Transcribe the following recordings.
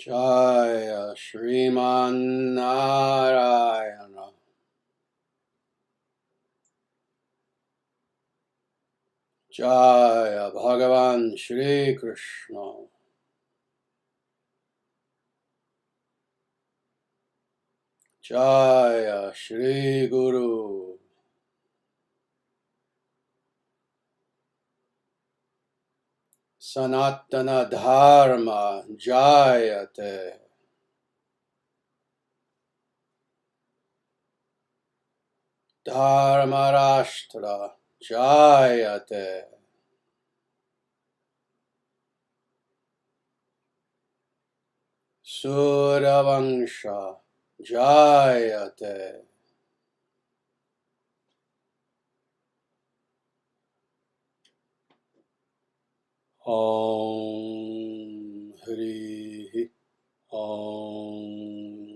Jaya Shriman Narayana. Jaya Bhagavan Shri Krishna. Jaya Shri Guru. Sanatana Dharma Jayate. Dharmarashtra Jayate. Suravangsha Jayate. Om Hri Om.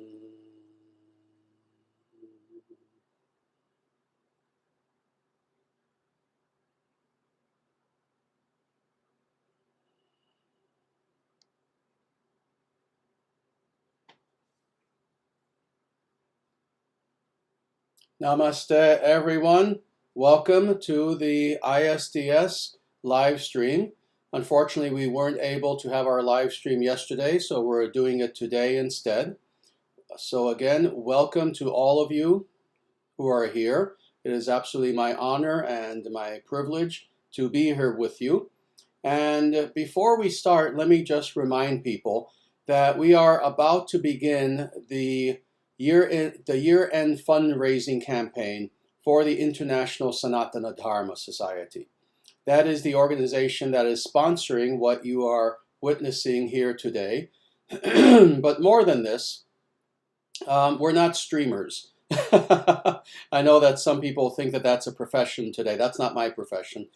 Namaste, everyone. Welcome to the ISDS live stream. Unfortunately, we weren't able to have our live stream yesterday, so we're doing it today instead. So again, welcome to all of you who are here. It is absolutely my honor and my privilege to be here with you. And before we start, let me just remind people that we are about to begin the year-end fundraising campaign for the International Sanatana Dharma Society. That is the organization that is sponsoring what you are witnessing here today. But more than this, we're not streamers. I know that some people think that that's a profession today. That's not my profession.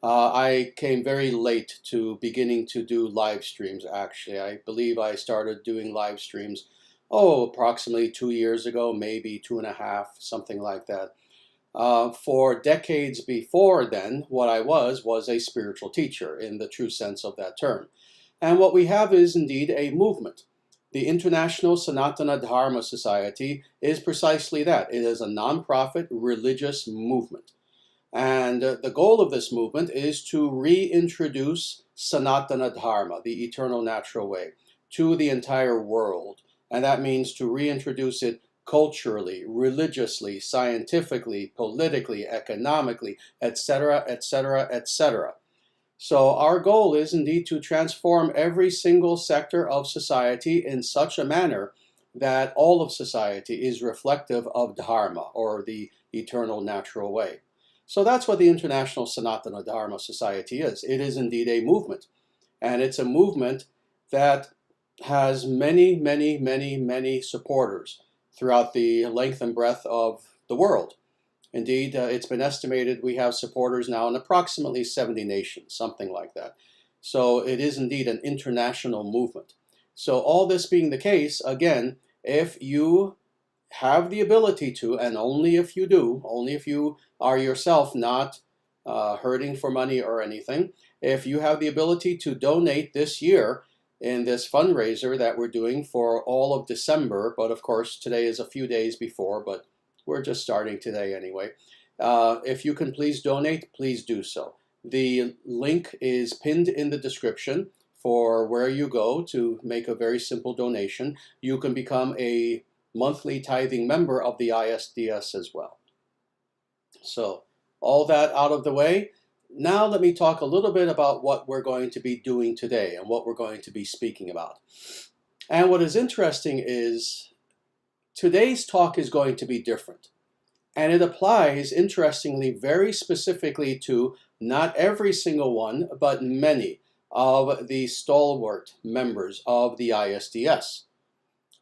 I came very late to beginning to do live streams, actually. I believe I started doing live streams, approximately 2 years ago, maybe 2.5, something like that. For decades before then, what I was a spiritual teacher in the true sense of that term. And what we have is indeed a movement. The International Sanatana Dharma Society is precisely that. It is a non-profit religious movement. And the goal of this movement is to reintroduce Sanatana Dharma, the eternal natural way, to the entire world. And that means to reintroduce it culturally, religiously, scientifically, politically, economically, etc., etc., etc. So our goal is indeed to transform every single sector of society in such a manner that all of society is reflective of Dharma, or the eternal natural way. So that's what the International Sanatana Dharma Society is. It is indeed a movement. And it's a movement that has many, many, many, many supporters throughout the length and breadth of the world. Indeed, it's been estimated we have supporters now in approximately 70 nations, something like that. So it is indeed an international movement. So all this being the case, again, if you have the ability to, and only if you do, only if you are yourself not hurting for money or anything, if you have the ability to donate this year in this fundraiser that we're doing for all of December, but of course today is a few days before, but we're just starting today anyway. If you can please donate, please do so. The link is pinned in the description for where you go to make a very simple donation. You can become a monthly tithing member of the ISDS as well. So all that out of the way, now let me talk a little bit about what we're going to be doing today and what we're going to be speaking about. And what is interesting is today's talk is going to be different. And it applies, interestingly, very specifically to not every single one, but many of the stalwart members of the ISDS.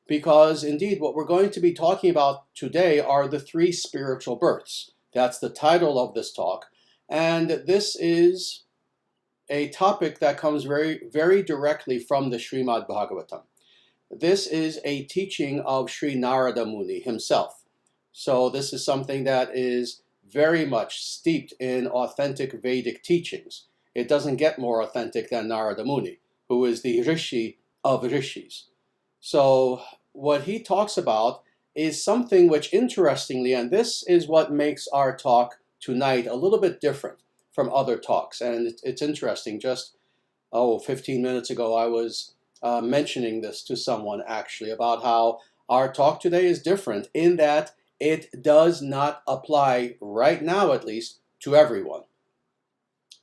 Because indeed, what we're going to be talking about today are the 3 spiritual births. That's the title of this talk. And this is a topic that comes very, very directly from the Srimad Bhagavatam. This is a teaching of Sri Narada Muni himself. So this is something that is very much steeped in authentic Vedic teachings. It doesn't get more authentic than Narada Muni, who is the Rishi of Rishis. So what he talks about is something which, interestingly, and this is what makes our talk tonight a little bit different from other talks. And it's interesting. Just 15 minutes ago, I was mentioning this to someone actually about how our talk today is different in that it does not apply, right now at least, to everyone.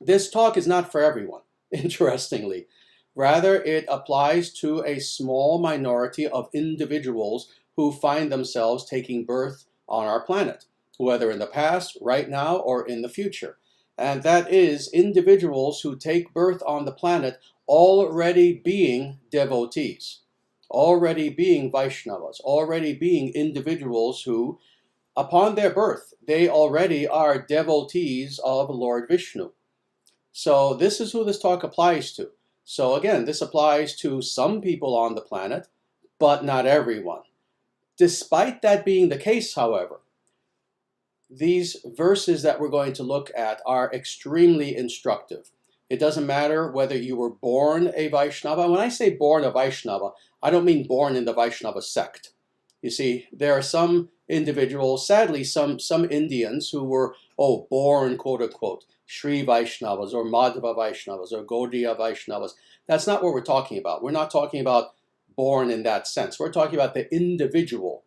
This talk is not for everyone, interestingly. Rather, it applies to a small minority of individuals who find themselves taking birth on our planet, whether in the past, right now, or in the future. And that is individuals who take birth on the planet already being devotees, already being Vaishnavas, already being individuals who, upon their birth, they already are devotees of Lord Viṣṇu. So this is who this talk applies to. So again, this applies to some people on the planet, but not everyone. Despite that being the case, however, these verses that we're going to look at are extremely instructive. It doesn't matter whether you were born a Vaishnava. When I say born a Vaishnava, I don't mean born in the Vaishnava sect. You see, there are some individuals, sadly, some Indians who were, born, quote unquote, Sri Vaishnavas or Madhava Vaishnavas or Gaudiya Vaishnavas. That's not what we're talking about. We're not talking about born in that sense. We're talking about the individual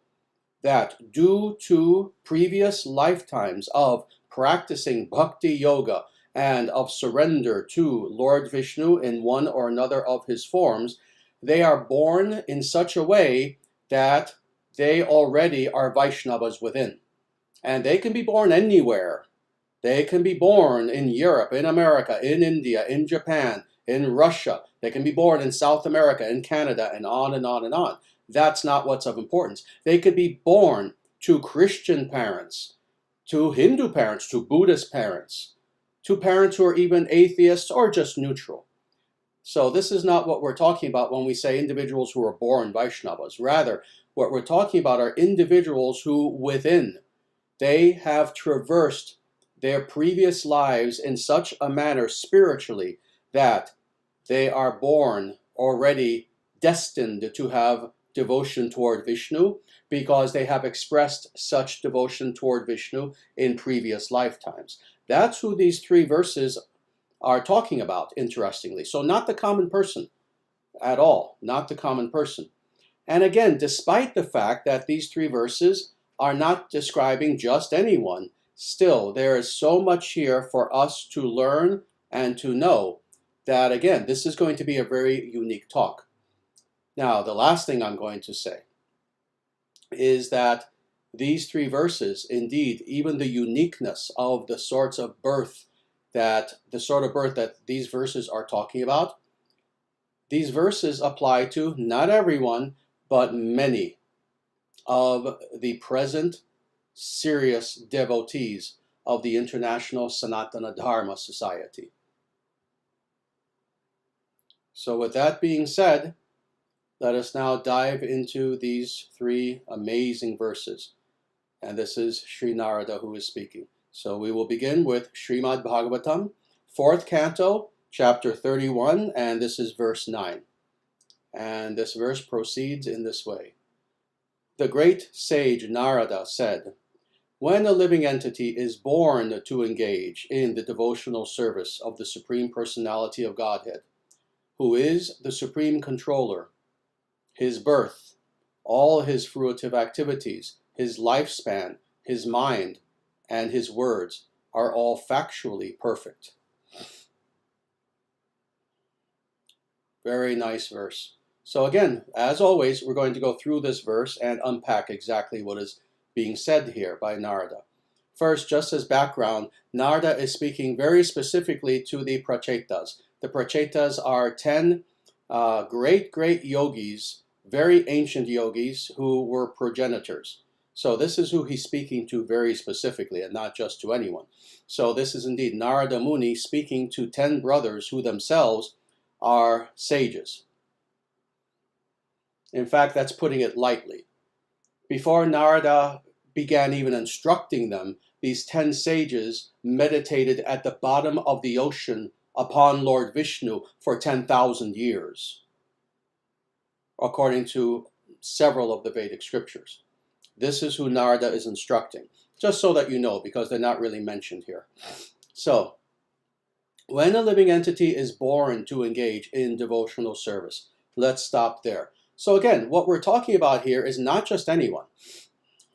that, due to previous lifetimes of practicing bhakti yoga and of surrender to Lord Viṣṇu in one or another of his forms, they are born in such a way that they already are Vaishnavas within. And they can be born anywhere. They can be born in Europe, in America, in India, in Japan, in Russia. They can be born in South America, in Canada, and on and on and on. That's not what's of importance. They could be born to Christian parents, to Hindu parents, to Buddhist parents, to parents who are even atheists or just neutral. So this is not what we're talking about when we say individuals who are born Vaishnavas. Rather, what we're talking about are individuals who within, they have traversed their previous lives in such a manner spiritually that they are born already destined to have devotion toward Viṣṇu because they have expressed such devotion toward Viṣṇu in previous lifetimes. That's who these three verses are talking about, interestingly. So not the common person at all, not the common person. And again, despite the fact that these three verses are not describing just anyone, still there is so much here for us to learn and to know that, again, this is going to be a very unique talk. Now, the last thing I'm going to say is that these three verses, indeed, even the uniqueness of the sort of birth that these verses are talking about, these verses apply to not everyone, but many of the present serious devotees of the International Sanatana Dharma Society. So with that being said, let us now dive into these three amazing verses. And this is Sri Narada who is speaking. So we will begin with Srimad Bhagavatam, 4th canto, chapter 31, and this is verse 9. And this verse proceeds in this way. The great sage Nārada said, when a living entity is born to engage in the devotional service of the Supreme Personality of Godhead, who is the Supreme Controller, his birth, all his fruitive activities, his lifespan, his mind, and his words are all factually perfect. Very nice verse. So again, as always, we're going to go through this verse and unpack exactly what is being said here by Nārada. First, just as background, Nārada is speaking very specifically to the prachetas. The prachetas are 10 great yogis, very ancient yogis who were progenitors. So this is who he's speaking to very specifically and not just to anyone. So this is indeed Narada Muni speaking to 10 brothers who themselves are sages. In fact, that's putting it lightly. Before Narada began even instructing them, these 10 sages meditated at the bottom of the ocean upon Lord Viṣṇu for 10,000 years. according to several of the Vedic scriptures. This is who Nārada is instructing, just so that you know, because they're not really mentioned here. So, when a living entity is born to engage in devotional service, let's stop there. So again, what we're talking about here is not just anyone.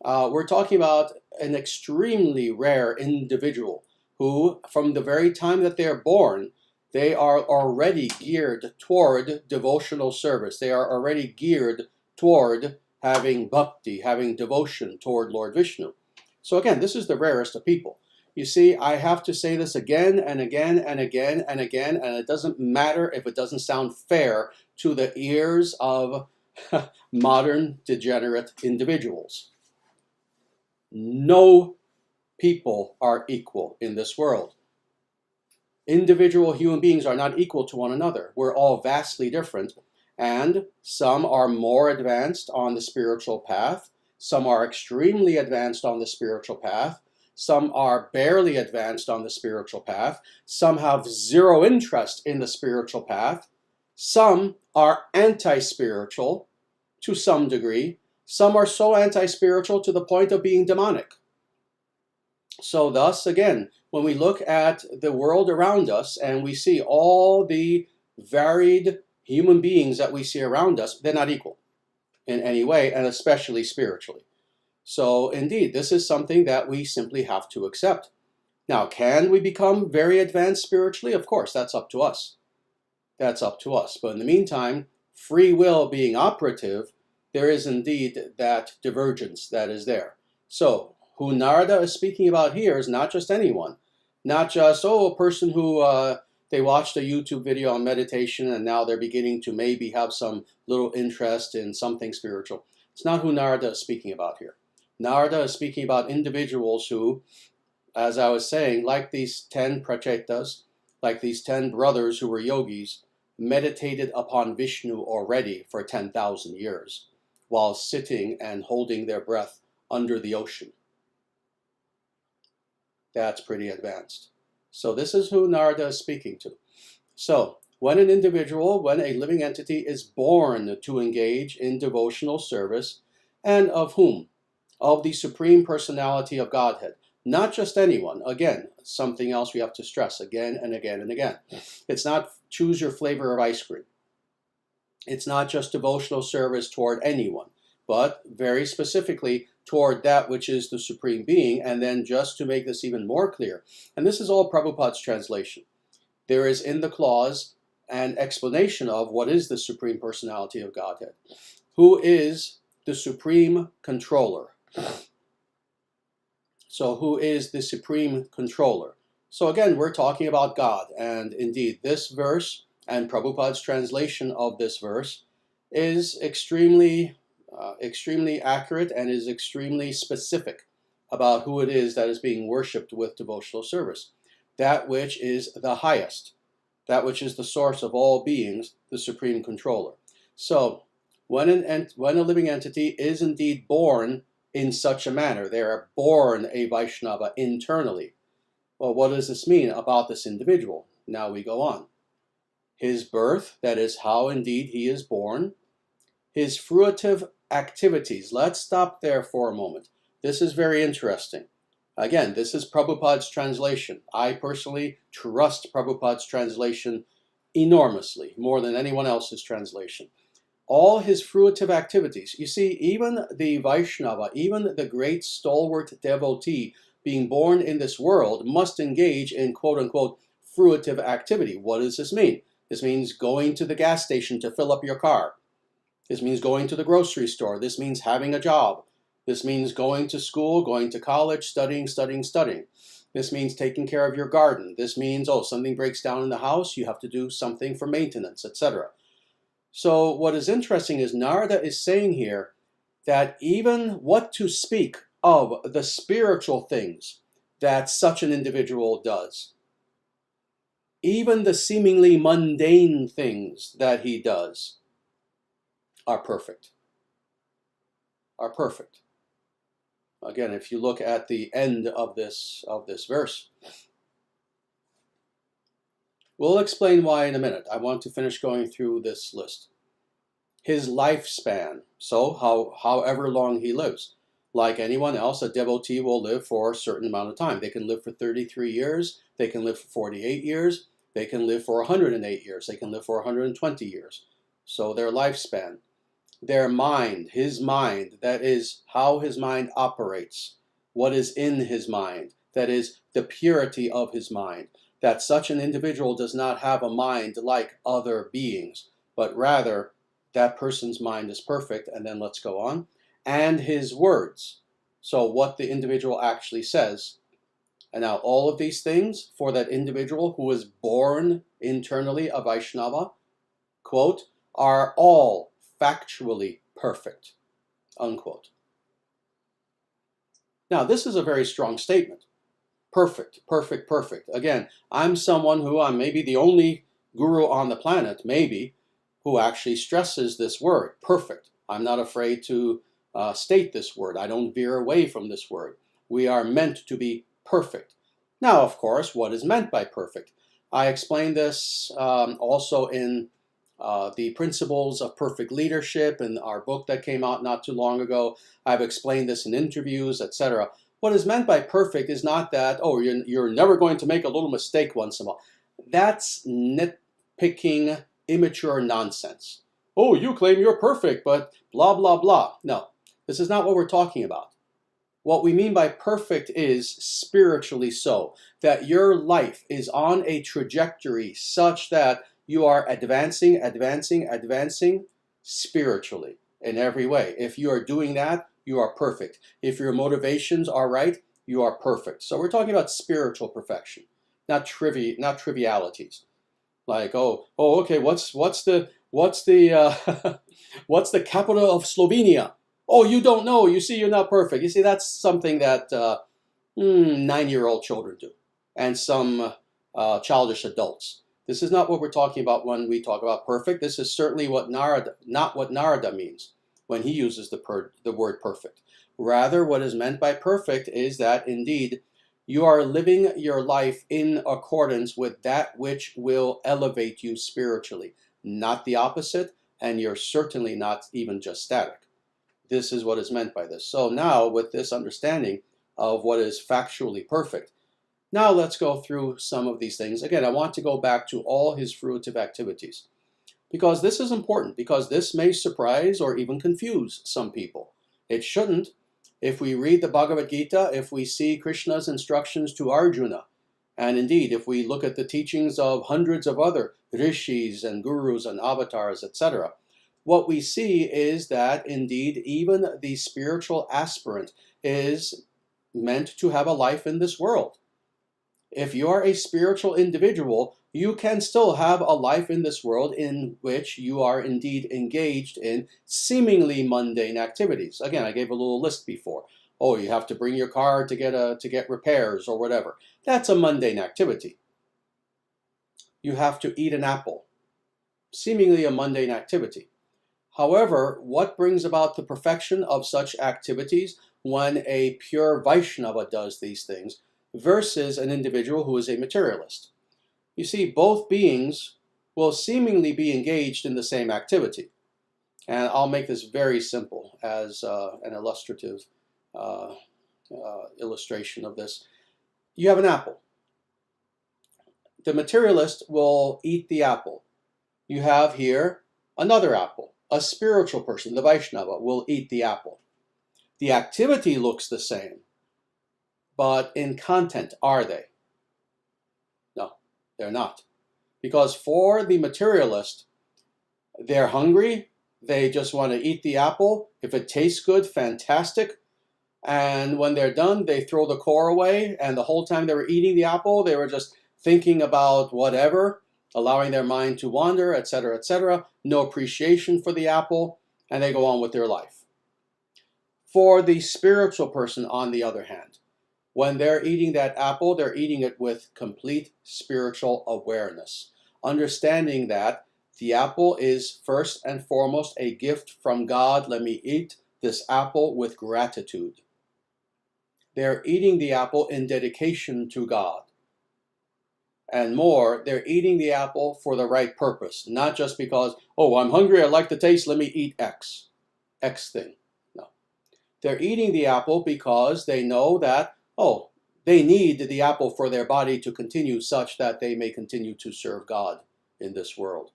We're talking about an extremely rare individual who, from the very time that they're born, they are already geared toward devotional service. They are already geared toward having bhakti, having devotion toward Lord Viṣṇu. So again, this is the rarest of people. You see, I have to say this again and again and again and again, and it doesn't matter if it doesn't sound fair to the ears of modern degenerate individuals. No people are equal in this world. Individual human beings are not equal to one another. We're all vastly different, and some are more advanced on the spiritual path. Some are extremely advanced on the spiritual path. Some are barely advanced on the spiritual path. Some have zero interest in the spiritual path. Some are anti-spiritual to some degree. Some are so anti-spiritual to the point of being demonic. So thus, again, when we look at the world around us and we see all the varied human beings that we see around us, they're not equal in any way, and especially spiritually. So indeed, this is something that we simply have to accept. Now, can we become very advanced spiritually? Of course, that's up to us. That's up to us. But in the meantime, free will being operative, there is indeed that divergence that is there. So, who Nārada is speaking about here is not just anyone. Not just, a person who they watched a YouTube video on meditation and now they're beginning to maybe have some little interest in something spiritual. It's not who Nārada is speaking about here. Nārada is speaking about individuals who, as I was saying, like these 10 prachetas, like these 10 brothers who were yogis, meditated upon Vishnu already for 10,000 years, while sitting and holding their breath under the ocean. That's pretty advanced. So this is who Nārada is speaking to. So, when an individual, when a living entity is born to engage in devotional service, and of whom? Of the Supreme Personality of Godhead. Not just anyone. Again, something else we have to stress again and again and again. It's not choose your flavor of ice cream. It's not just devotional service toward anyone, but very specifically toward that which is the Supreme Being. And then just to make this even more clear, and this is all Prabhupada's translation, there is in the clause an explanation of what is the Supreme Personality of Godhead. Who is the Supreme Controller? So who is the Supreme Controller? So again, we're talking about God. And indeed, this verse and Prabhupada's translation of this verse is extremely accurate and is extremely specific about who it is that is being worshipped with devotional service. That which is the highest, that which is the source of all beings, the Supreme Controller. So when a living entity is indeed born in such a manner, they are born a Vaishnava internally. Well, what does this mean about this individual? Now we go on. His birth, that is how indeed he is born. His fruitive activities. Let's stop there for a moment. This is very interesting. Again, this is Prabhupada's translation. I personally trust Prabhupada's translation enormously, more than anyone else's translation. All his fruitive activities. You see, even the Vaishnava, even the great stalwart devotee being born in this world must engage in quote-unquote fruitive activity. What does this mean? This means going to the gas station to fill up your car. This means going to the grocery store. This means having a job. This means going to school, going to college, studying. This means taking care of your garden. This means, something breaks down in the house, you have to do something for maintenance, etc. So what is interesting is Nārada is saying here that even what to speak of the spiritual things that such an individual does, even the seemingly mundane things that he does, are perfect. Again, if you look at the end of this verse, we'll explain why in a minute. I want to finish going through this list. his lifespan, so however long he lives. Like anyone else, a devotee will live for a certain amount of time. They can live for 33 years, they can live for 48 years, they can live for 108 years, they can live for 120 years. So their lifespan. Their mind, his mind, that is how his mind operates, what is in his mind, that is the purity of his mind, that such an individual does not have a mind like other beings, but rather that person's mind is perfect. And then let's go on. And his words, so what the individual actually says. And now all of these things for that individual who is born internally a Vaishnava, quote, are all factually perfect, unquote. Now, this is a very strong statement. Perfect, perfect, perfect. Again, I'm someone who, I'm maybe the only guru on the planet, maybe, who actually stresses this word, perfect. I'm not afraid to state this word. I don't veer away from this word. We are meant to be perfect. Now, of course, what is meant by perfect? I explained this also in the Principles of Perfect Leadership in our book that came out not too long ago. I've explained this in interviews, etc. What is meant by perfect is not that, oh, you're never going to make a little mistake once in a while. That's nitpicking, immature nonsense. Oh, you claim you're perfect, but blah, blah, blah. No, this is not what we're talking about. What we mean by perfect is spiritually so, that your life is on a trajectory such that you are advancing, advancing, advancing spiritually in every way. If you are doing that, you are perfect. If your motivations are right, you are perfect. So we're talking about spiritual perfection, not trivialities. Like, okay, what's the what's the capital of Slovenia? Oh, you don't know. You see, you're not perfect. You see, that's something that 9-year-old children do, and some childish adults. This is not what we're talking about when we talk about perfect. This is certainly not what Narada means when he uses the word perfect. Rather, what is meant by perfect is that indeed you are living your life in accordance with that which will elevate you spiritually, not the opposite, and you're certainly not even just static. This is what is meant by this. So now, with this understanding of what is factually perfect, now let's go through some of these things. Again, I want to go back to all his fruitive activities, because this is important, because this may surprise or even confuse some people. It shouldn't. If we read the Bhagavad Gita, if we see Krishna's instructions to Arjuna, and indeed, if we look at the teachings of hundreds of other rishis and gurus and avatars, etc., what we see is that indeed even the spiritual aspirant is meant to have a life in this world. If you are a spiritual individual, you can still have a life in this world in which you are indeed engaged in seemingly mundane activities. Again, I gave a little list before. Oh, you have to bring your car to get repairs or whatever. That's a mundane activity. You have to eat an apple. Seemingly a mundane activity. However, what brings about the perfection of such activities when a pure Vaishnava does these things versus an individual who is a materialist? You see, both beings will seemingly be engaged in the same activity. And I'll make this very simple as an illustrative illustration of this. You have an apple. The materialist will eat the apple. You have here another apple. A spiritual person, the Vaishnava, will eat the apple. The activity looks the same, but in content, are they? No, they're not. Because for the materialist, they're hungry, they just want to eat the apple. If it tastes good, fantastic. And when they're done, they throw the core away, and the whole time they were eating the apple, they were just thinking about whatever, allowing their mind to wander, etc., etc., no appreciation for the apple, and they go on with their life. For the spiritual person, on the other hand, when they're eating that apple, they're eating it with complete spiritual awareness, understanding that the apple is first and foremost a gift from God. Let me eat this apple with gratitude. They're eating the apple in dedication to God. and more, they're eating the apple for the right purpose, not just because, oh, I'm hungry, I like the taste, let me eat X thing. No. They're eating the apple because they know that, oh, they need the apple for their body to continue such that they may continue to serve God in this world.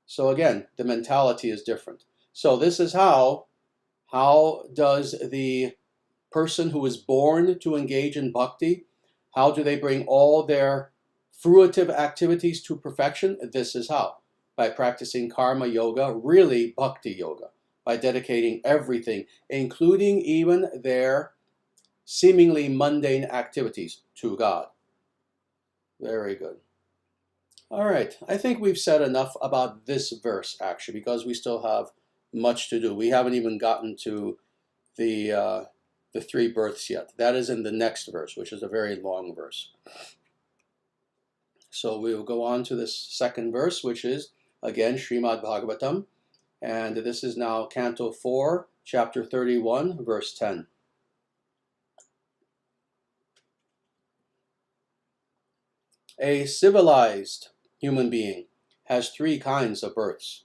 So again, the mentality is different. So this is how does the person who is born to engage in bhakti, how do they bring all their fruitive activities to perfection? This is how. By practicing karma yoga, really bhakti yoga, by dedicating everything, including even their seemingly mundane activities, to God. Very good. All right, I think we've said enough about this verse, actually, because we still have much to do. We haven't even gotten to the three births yet. That is in the next verse, which is a very long verse. So we will go on to this second verse, which is, again, Srimad Bhagavatam. And this is now Canto 4, Chapter 31, verse 10. A civilized human being has three kinds of births.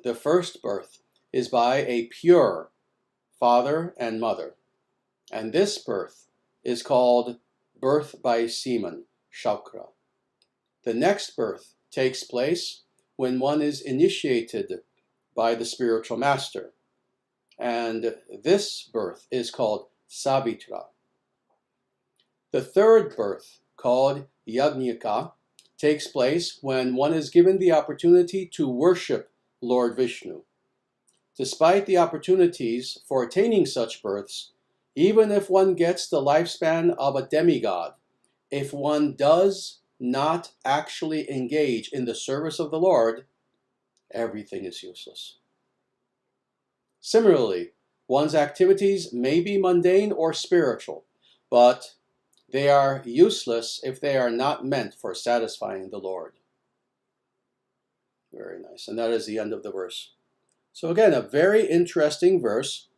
The first birth is by a pure father and mother, and this birth is called birth by semen, shaukra. The next birth takes place when one is initiated by the spiritual master, and this birth is called sāvitra. The third birth, called yājñika, takes place when one is given the opportunity to worship Lord Viṣṇu. Despite the opportunities for attaining such births, even if one gets the lifespan of a demigod, if one does not actually engage in the service of the Lord, everything is useless. Similarly, one's activities may be mundane or spiritual, but they are useless if they are not meant for satisfying the Lord. Very nice. And that is the end of the verse. So again, a very interesting verse.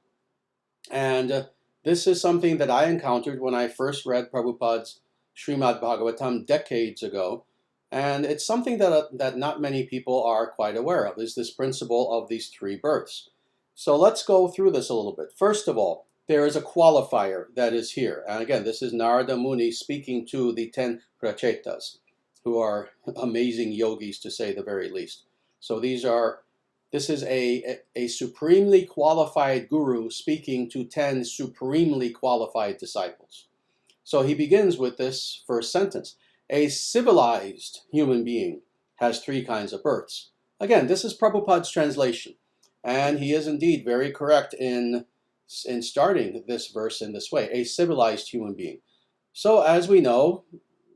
And this is something that I encountered when I first read Prabhupada's Srimad Bhagavatam decades ago. And it's something that not many people are quite aware of, is this principle of these three births. So let's go through this a little bit. First of all, there is a qualifier that is here. And again, this is Narada Muni speaking to the 10 prachetas, who are amazing yogis to say the very least. So this is a supremely qualified guru speaking to 10 supremely qualified disciples. So he begins with this first sentence. A civilized human being has three kinds of births. Again, this is Prabhupada's translation. And he is indeed very correct in starting this verse in this way, a civilized human being. So as we know,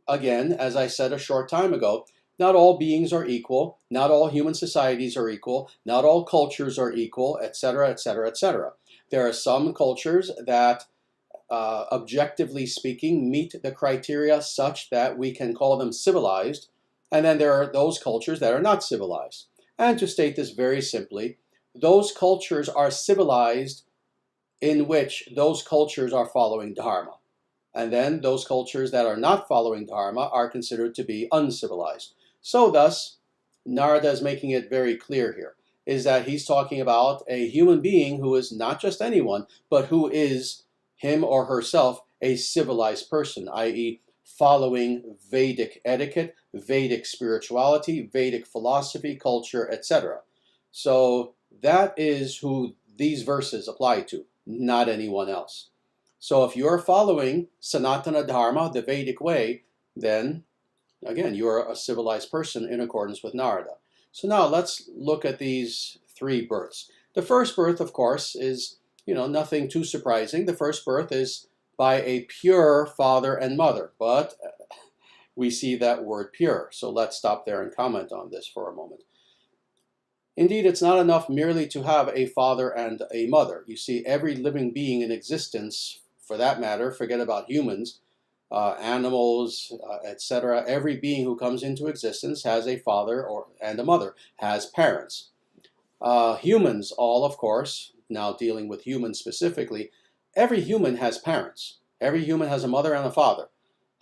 again, as I said a short time ago, not all beings are equal, not all human societies are equal, not all cultures are equal, etc., etc., etc. There are some cultures that, objectively speaking, meet the criteria such that we can call them civilized, and then there are those cultures that are not civilized. And to state this very simply, those cultures are civilized in which those cultures are following Dharma. And then those cultures that are not following Dharma are considered to be uncivilized. So thus, Narada is making it very clear here, is that he's talking about a human being who is not just anyone, but who is him or herself a civilized person, i.e. following Vedic etiquette, Vedic spirituality, Vedic philosophy, culture, etc. So that is who these verses apply to, not anyone else. So if you're following Sanatana Dharma, the Vedic way, then again, you're a civilized person in accordance with Nārada. So now let's look at these three births. The first birth, of course, is, nothing too surprising. The first birth is by a pure father and mother, but we see that word pure. So let's stop there and comment on this for a moment. Indeed, it's not enough merely to have a father and a mother. You see, every living being in existence, for that matter, forget about humans, animals, etc. Every being who comes into existence has a father and a mother, has parents. Humans, all of course, now dealing with humans specifically, every human has parents. Every human has a mother and a father.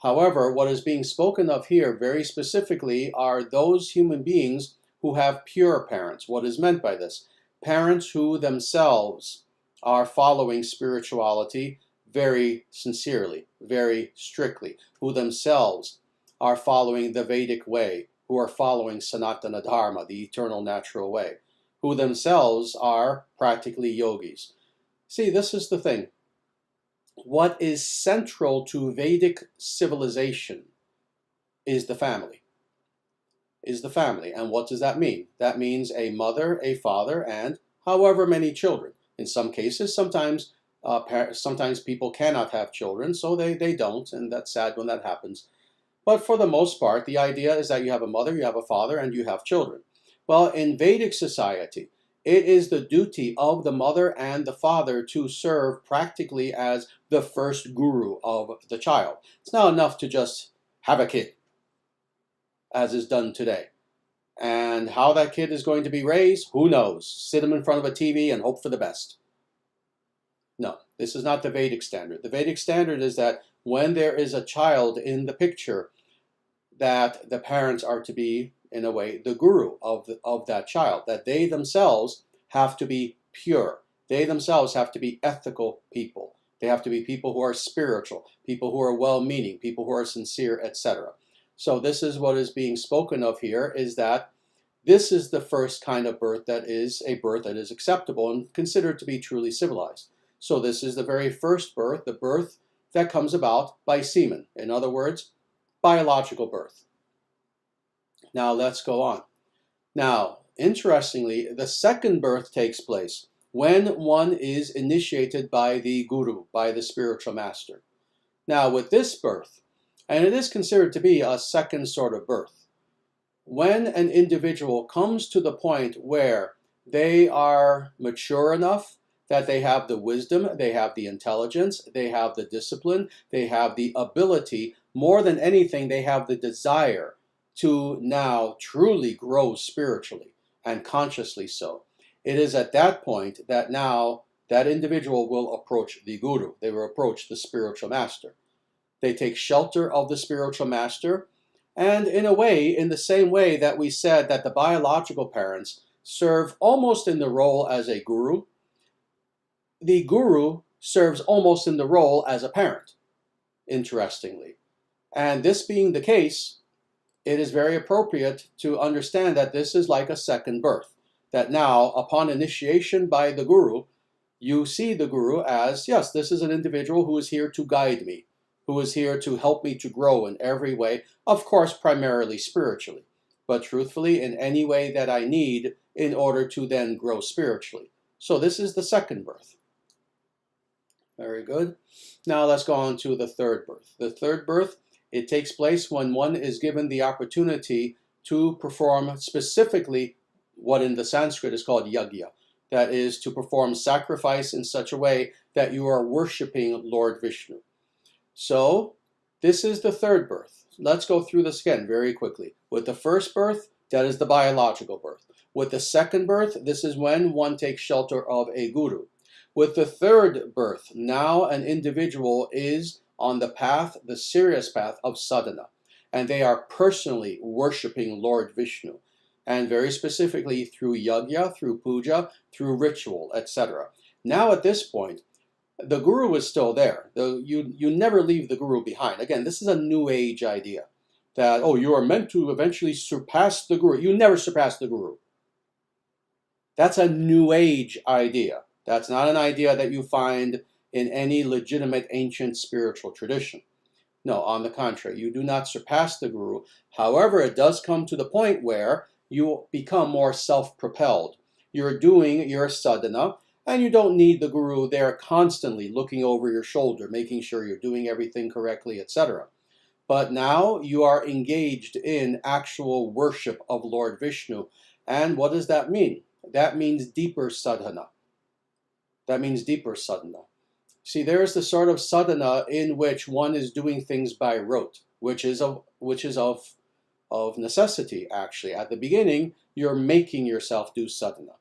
However, what is being spoken of here very specifically are those human beings who have pure parents. What is meant by this? Parents who themselves are following spirituality very sincerely, very strictly, who themselves are following the Vedic way, who are following Sanatana Dharma, the eternal natural way, who themselves are practically yogis. See, this is the thing. What is central to Vedic civilization is the family. And what does that mean? That means a mother, a father, and however many children. In some cases, sometimes people cannot have children, so they don't, and that's sad when that happens. But for the most part, the idea is that you have a mother, you have a father, and you have children. Well, in Vedic society, it is the duty of the mother and the father to serve practically as the first guru of the child. It's not enough to just have a kid, as is done today. And how that kid is going to be raised, who knows? Sit him in front of a TV and hope for the best. No, this is not the Vedic standard. The Vedic standard is that when there is a child in the picture, that the parents are to be, in a way, the guru of that child, that they themselves have to be pure. They themselves have to be ethical people. They have to be people who are spiritual, people who are well-meaning, people who are sincere, etc. So this is what is being spoken of here, is that this is the first kind of birth that is a birth that is acceptable and considered to be truly civilized. So this is the very first birth, the birth that comes about by semen. In other words, biological birth. Now let's go on. Now, interestingly, the second birth takes place when one is initiated by the guru, by the spiritual master. Now, with this birth, and it is considered to be a second sort of birth, when an individual comes to the point where they are mature enough that they have the wisdom, they have the intelligence, they have the discipline, they have the ability, more than anything, they have the desire to now truly grow spiritually and consciously so. It is at that point that now that individual will approach the guru. They will approach the spiritual master. They take shelter of the spiritual master, and in a way, in the same way that we said that the biological parents serve almost in the role as a guru, the guru serves almost in the role as a parent, interestingly. And this being the case, it is very appropriate to understand that this is like a second birth. That now, upon initiation by the guru, you see the guru as, yes, this is an individual who is here to guide me, who is here to help me to grow in every way, of course, primarily spiritually, but truthfully in any way that I need in order to then grow spiritually. So this is the second birth. Very good. Now let's go on to the third birth. The third birth, it takes place when one is given the opportunity to perform specifically what in the Sanskrit is called yajñika. That is to perform sacrifice in such a way that you are worshiping Lord Viṣṇu. So this is the third birth. Let's go through this again very quickly. With the first birth, that is the biological birth. With the second birth, this is when one takes shelter of a guru. With the third birth, now an individual is on the path, the serious path of sadhana, and they are personally worshiping Lord Viṣṇu, and very specifically through yajña, through puja, through ritual, etc. Now at this point, the guru is still there. You never leave the guru behind. Again, this is a new age idea that, oh, you are meant to eventually surpass the guru. You never surpass the guru. That's a new age idea. That's not an idea that you find in any legitimate ancient spiritual tradition. No, on the contrary, you do not surpass the guru. However, it does come to the point where you become more self-propelled. You're doing your sadhana, and you don't need the guru there constantly looking over your shoulder, making sure you're doing everything correctly, etc. But now you are engaged in actual worship of Lord Viṣṇu. And what does that mean? That means deeper sadhana. That means deeper sadhana. See, there is the sort of sadhana in which one is doing things by rote, which is of necessity, actually. At the beginning, you're making yourself do sadhana.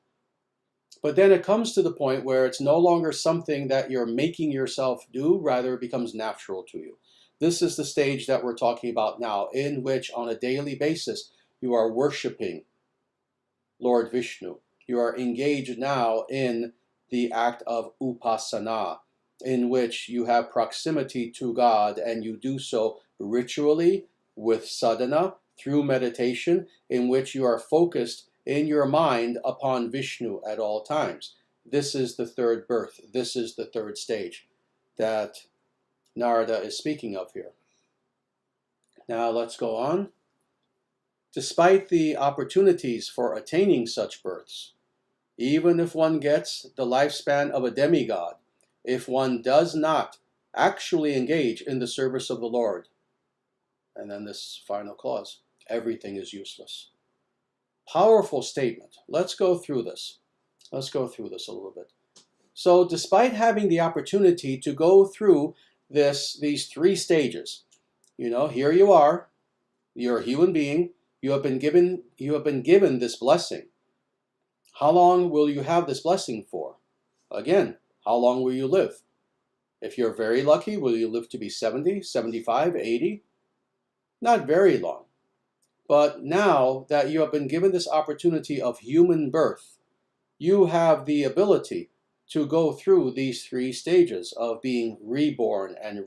But then it comes to the point where it's no longer something that you're making yourself do, rather it becomes natural to you. This is the stage that we're talking about now, in which on a daily basis you are worshiping Lord Viṣṇu. You are engaged now in the act of upasana, in which you have proximity to God, and you do so ritually with sadhana, through meditation, in which you are focused in your mind upon Vishnu at all times. This is the third birth. This is the third stage that Nārada is speaking of here. Now let's go on. Despite the opportunities for attaining such births, even if one gets the lifespan of a demigod, if one does not actually engage in the service of the Lord, and then this final clause, everything is useless. Powerful statement. Let's go through this. Let's go through this a little bit. So despite having the opportunity to go through these three stages, here you are, you're a human being, you have been given this blessing. How long will you have this blessing for? Again, how long will you live? If you're very lucky, will you live to be 70, 75, 80? Not very long. But now that you have been given this opportunity of human birth, you have the ability to go through these three stages of being reborn, and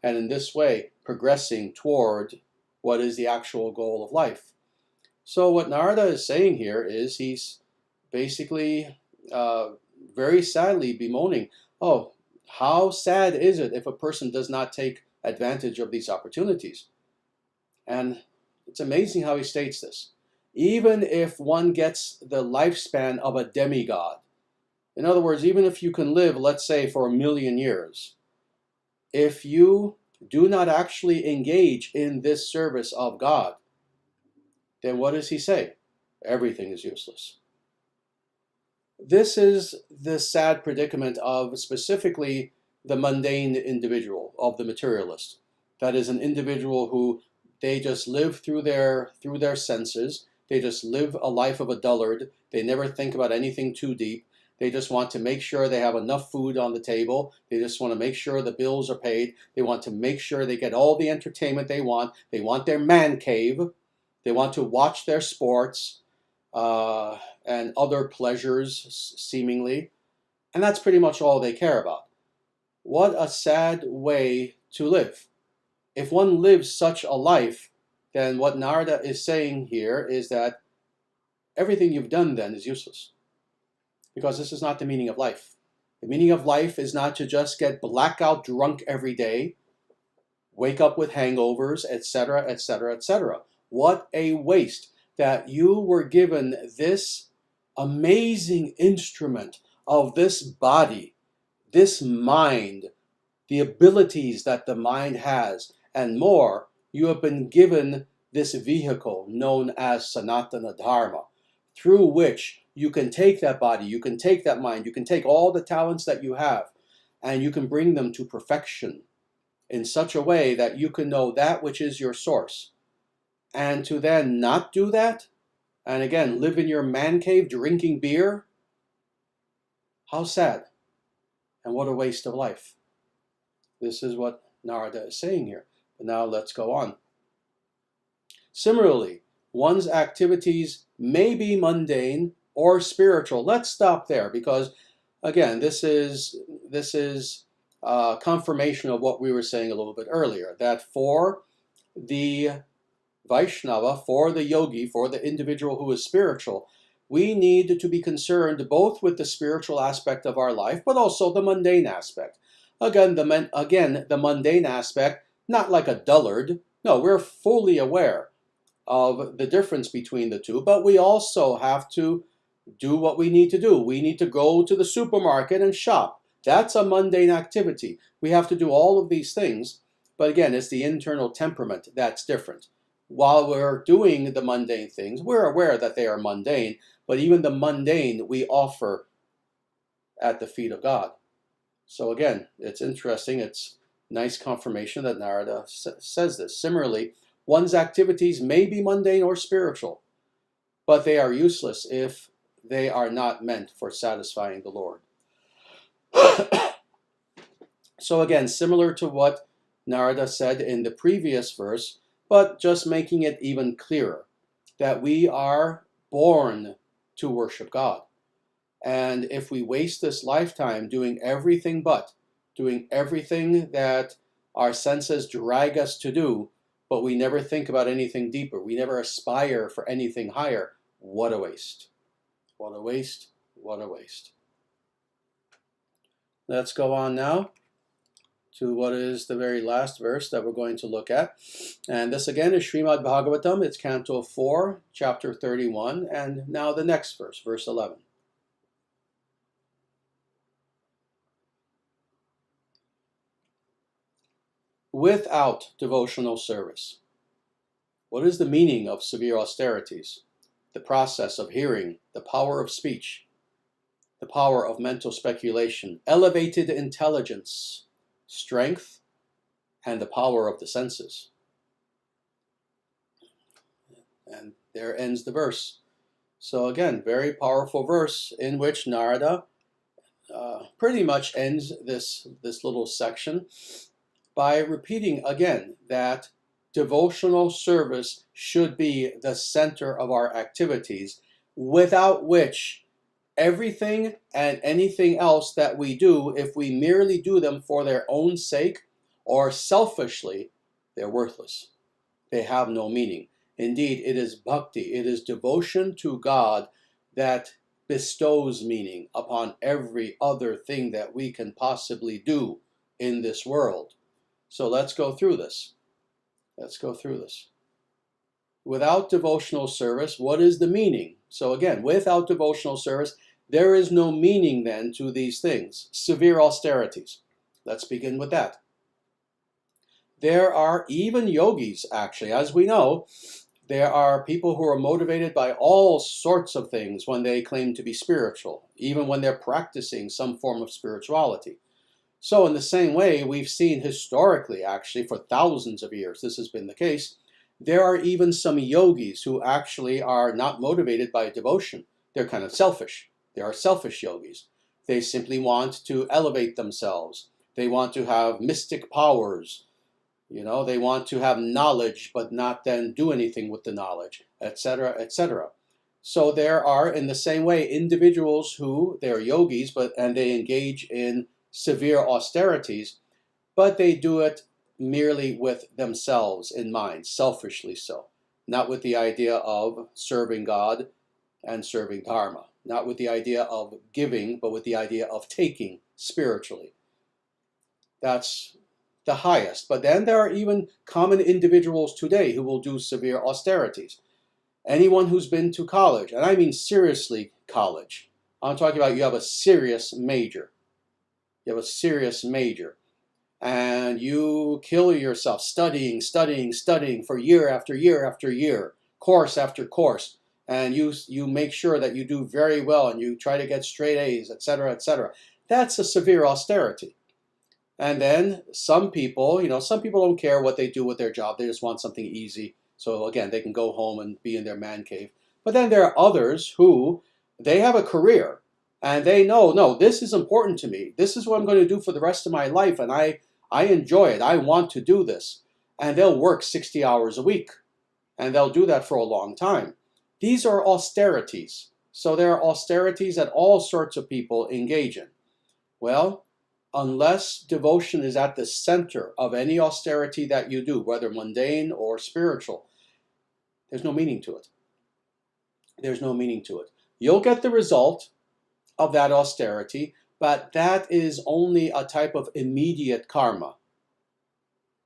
in this way progressing toward what is the actual goal of life. So what Nārada is saying here is he's basically very sadly bemoaning, oh, how sad is it if a person does not take advantage of these opportunities? And it's amazing how he states this. Even if one gets the lifespan of a demigod, in other words, even if you can live, let's say, for 1,000,000 years, if you do not actually engage in this service of God, then what does he say? Everything is useless. This is the sad predicament of specifically the mundane individual, of the materialist. That is an individual who they just live through their senses. They just live a life of a dullard. They never think about anything too deep. They just want to make sure they have enough food on the table. They just want to make sure the bills are paid. They want to make sure they get all the entertainment they want. They want their man cave. They want to watch their sports and other pleasures, seemingly. And that's pretty much all they care about. What a sad way to live. If one lives such a life, then what Nārada is saying here is that everything you've done then is useless. Because this is not the meaning of life. The meaning of life is not to just get blackout drunk every day, wake up with hangovers, etc., etc., etc. What a waste that you were given this amazing instrument of this body, this mind, the abilities that the mind has, and more. You have been given this vehicle known as Sanatana Dharma, through which you can take that body, you can take that mind, you can take all the talents that you have, and you can bring them to perfection in such a way that you can know that which is your source. And to then not do that, and again, live in your man cave drinking beer, how sad, and what a waste of life. This is what Nārada is saying here. But now let's go on. Similarly, one's activities may be mundane or spiritual. Let's stop there because, again, this is confirmation of what we were saying a little bit earlier, that for the Vaishnava, for the yogi, for the individual who is spiritual, we need to be concerned both with the spiritual aspect of our life, but also the mundane aspect. Again, the mundane aspect, not like a dullard. No, we're fully aware of the difference between the two, but we also have to do what we need to do. We need to go to the supermarket and shop. That's a mundane activity. We have to do all of these things, but again, it's the internal temperament that's different. While we're doing the mundane things, we're aware that they are mundane, but even the mundane we offer at the feet of God. So again, it's interesting. It's nice confirmation that Nārada says this. Similarly, one's activities may be mundane or spiritual, but they are useless if they are not meant for satisfying the Lord. So again, similar to what Narada said in the previous verse, but just making it even clearer, that we are born to worship God. And if we waste this lifetime doing everything that our senses drag us to do, but we never think about anything deeper, we never aspire for anything higher, what a waste. What a waste, what a waste. Let's go on now to what is the very last verse that we're going to look at. And this again is Srimad Bhagavatam. It's Canto 4, Chapter 31. And now the next verse, verse 11. Without devotional service. What is the meaning of severe austerities? The process of hearing, the power of speech, the power of mental speculation, elevated intelligence, strength, and the power of the senses. And there ends the verse. So again, very powerful verse in which Narada pretty much ends this little section by repeating again that devotional service should be the center of our activities, without which everything and anything else that we do, if we merely do them for their own sake or selfishly, they're worthless. They have no meaning. Indeed, it is bhakti, it is devotion to God that bestows meaning upon every other thing that we can possibly do in this world. So let's go through this. Let's go through this. Without devotional service, what is the meaning? So again, without devotional service, there is no meaning then to these things. Severe austerities. Let's begin with that. There are even yogis, actually, as we know, there are people who are motivated by all sorts of things when they claim to be spiritual, even when they're practicing some form of spirituality. So in the same way, we've seen historically, actually, for thousands of years, this has been the case, there are even some yogis who actually are not motivated by devotion. They're kind of selfish. They are selfish yogis. They simply want to elevate themselves. They want to have mystic powers. They want to have knowledge, but not then do anything with the knowledge, etc., etc. So there are, in the same way, individuals who, they're yogis, and they engage in severe austerities, but they do it merely with themselves in mind, selfishly so, not with the idea of serving God and serving Dharma, not with the idea of giving, but with the idea of taking spiritually. That's the highest. But then there are even common individuals today who will do severe austerities. Anyone who's been to college, and I mean seriously college, I'm talking about you have a serious major. You have a serious major, and you kill yourself studying for year after year after year, course after course, and you make sure that you do very well and you try to get straight A's, etc., etc. That's a severe austerity. And then some people don't care what they do with their job. They just want something easy. So again, they can go home and be in their man cave. But then there are others who, they have a career. And they know, no, this is important to me. This is what I'm going to do for the rest of my life. And I enjoy it. I want to do this. And they'll work 60 hours a week. And they'll do that for a long time. These are austerities. So there are austerities that all sorts of people engage in. Well, unless devotion is at the center of any austerity that you do, whether mundane or spiritual, there's no meaning to it. There's no meaning to it. You'll get the result of that austerity, but that is only a type of immediate karma.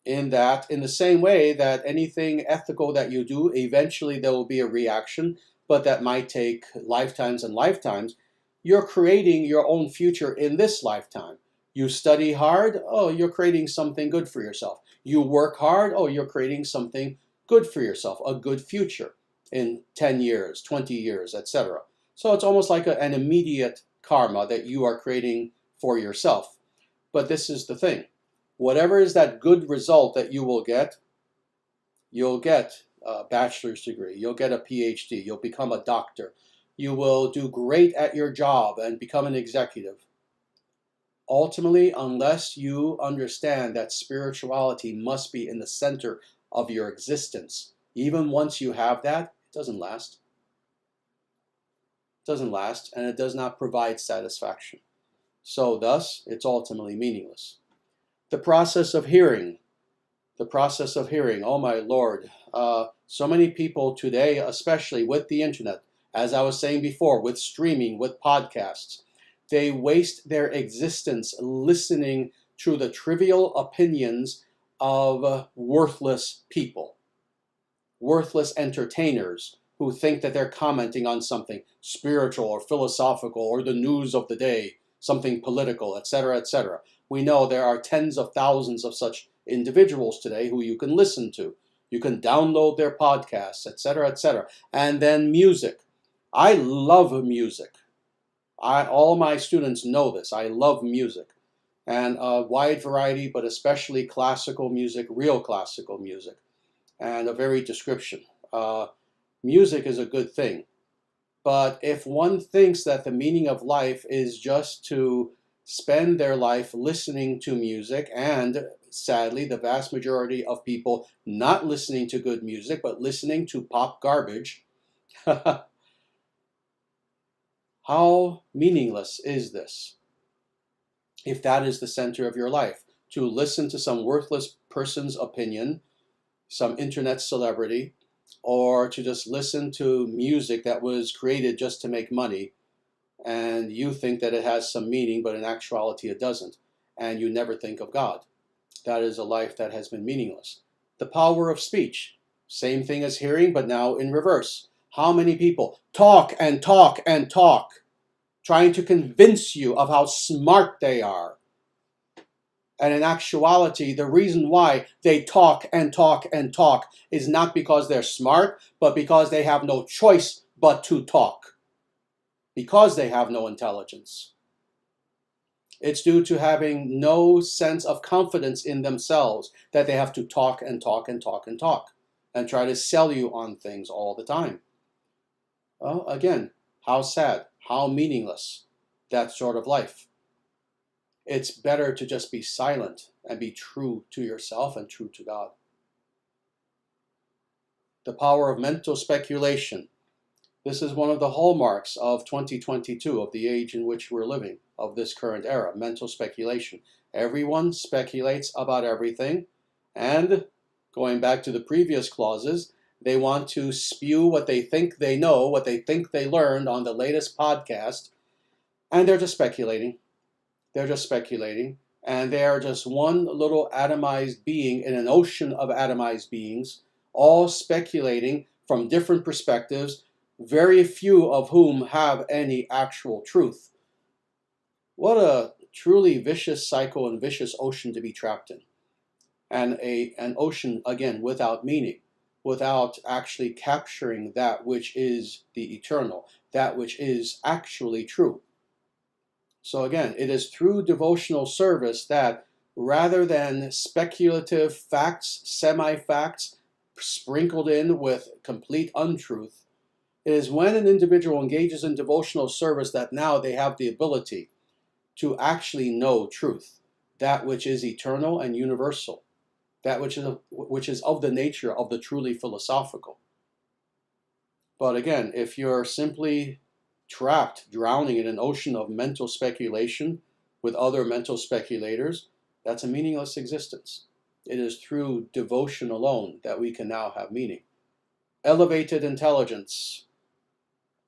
In the same way that anything ethical that you do, eventually there will be a reaction, but that might take lifetimes and lifetimes. You're creating your own future in this lifetime. You study hard, oh, you're creating something good for yourself. You work hard, oh, you're creating something good for yourself, a good future in 10 years, 20 years, etc. So it's almost like an immediate karma that you are creating for yourself. But this is the thing. Whatever is that good result that you will get, you'll get a bachelor's degree, you'll get a PhD, you'll become a doctor, you will do great at your job and become an executive. ultimately, unless you understand that spirituality must be in the center of your existence, even once you have that, it doesn't last. It doesn't last, and it does not provide satisfaction. So thus, it's ultimately meaningless. The process of hearing. The process of hearing. Oh my Lord. So many people today, especially with the internet, as I was saying before, with streaming, with podcasts, they waste their existence listening to the trivial opinions of worthless people, worthless entertainers who think that they're commenting on something spiritual or philosophical or the news of the day, something political, etc., etc. We know there are tens of thousands of such individuals today who you can listen to. You can download their podcasts, etc., etc. And then music. I love music. All my students know this. I love music. And a wide variety, but especially classical music, real classical music, and a varied description. Music is a good thing. But if one thinks that the meaning of life is just to spend their life listening to music, and sadly, the vast majority of people not listening to good music, but listening to pop garbage, how meaningless is this? If that is the center of your life, to listen to some worthless person's opinion, some internet celebrity, or to just listen to music that was created just to make money, and you think that it has some meaning, but in actuality it doesn't, and you never think of God. That is a life that has been meaningless. The power of speech, same thing as hearing, but now in reverse. How many people talk and talk and talk, trying to convince you of how smart they are? And in actuality, the reason why they talk and talk and talk is not because they're smart, but because they have no choice but to talk. Because they have no intelligence. It's due to having no sense of confidence in themselves that they have to talk and talk and talk and talk and try to sell you on things all the time. Well, again, how sad, how meaningless that sort of life. It's better to just be silent and be true to yourself and true to God. The power of mental speculation. This is one of the hallmarks of 2022, of the age in which we're living, of this current era, mental speculation. Everyone speculates about everything, and going back to the previous clauses, they want to spew what they think they know, what they think they learned on the latest podcast, and they're just speculating. They're just speculating, and they are just one little atomized being in an ocean of atomized beings, all speculating from different perspectives, very few of whom have any actual truth. What a truly vicious cycle and vicious ocean to be trapped in. And an ocean, again, without meaning, without actually capturing that which is the eternal, that which is actually true. So again, it is through devotional service that, rather than speculative facts, semi-facts, sprinkled in with complete untruth, it is when an individual engages in devotional service that now they have the ability to actually know truth, that which is eternal and universal, that which is of the nature of the truly philosophical. But again, if you're simply trapped, drowning in an ocean of mental speculation with other mental speculators, that's a meaningless existence. It is through devotion alone that we can now have meaning. Elevated intelligence.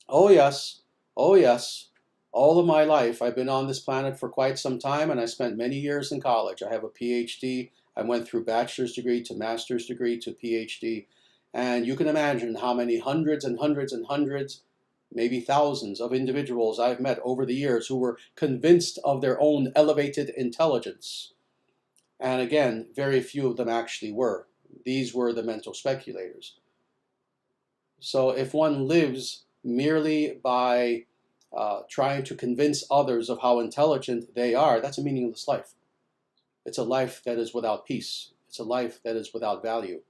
Oh yes, oh yes. All of my life, I've been on this planet for quite some time, and I spent many years in college. I have a PhD. I went through bachelor's degree to master's degree to PhD. And you can imagine how many hundreds and hundreds and hundreds, maybe thousands of individuals I've met over the years who were convinced of their own elevated intelligence. And again, very few of them actually were. These were the mental speculators. So if one lives merely by trying to convince others of how intelligent they are, that's a meaningless life. It's a life that is without peace. It's a life that is without value.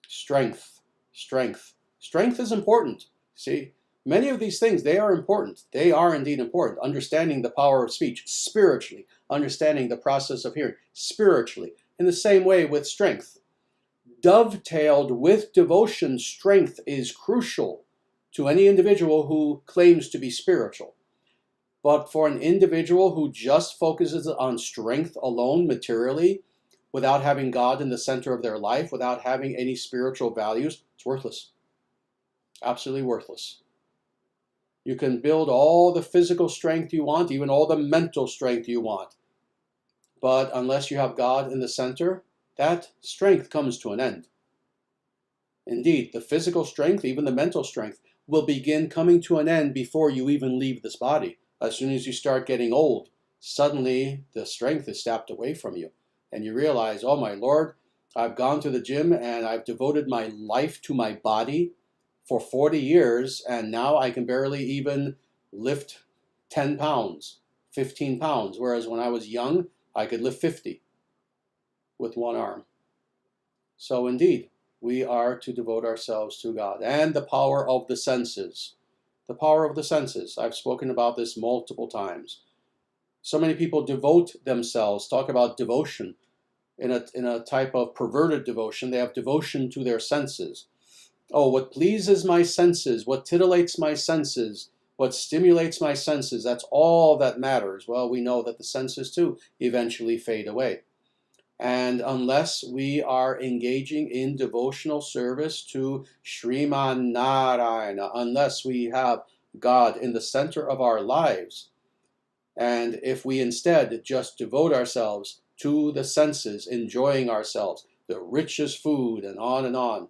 Strength. Strength. Strength is important. See, Many of these things, they are important. They are indeed important. Understanding the power of speech spiritually, understanding the process of hearing spiritually. In the same way with strength. Dovetailed with devotion, strength is crucial to any individual who claims to be spiritual. But for an individual who just focuses on strength alone materially, without having God in the center of their life, without having any spiritual values, it's worthless. Absolutely worthless. You can build all the physical strength you want, even all the mental strength you want. But unless you have God in the center, that strength comes to an end. Indeed, the physical strength, even the mental strength, will begin coming to an end before you even leave this body. As soon as you start getting old, suddenly the strength is sapped away from you. And you realize, oh my Lord, I've gone to the gym and I've devoted my life to my body for 40 years, and now I can barely even lift 10 pounds, 15 pounds, whereas when I was young, I could lift 50 with one arm. So indeed, we are to devote ourselves to God. And the power of the senses. The power of the senses. I've spoken about this multiple times. So many people devote themselves, talk about devotion in a type of perverted devotion. They have devotion to their senses. Oh, what pleases my senses, what titillates my senses, what stimulates my senses, that's all that matters. Well, we know that the senses too eventually fade away. And unless we are engaging in devotional service to Srimad Narayana, unless we have God in the center of our lives, and if we instead just devote ourselves to the senses, enjoying ourselves, the richest food, and on,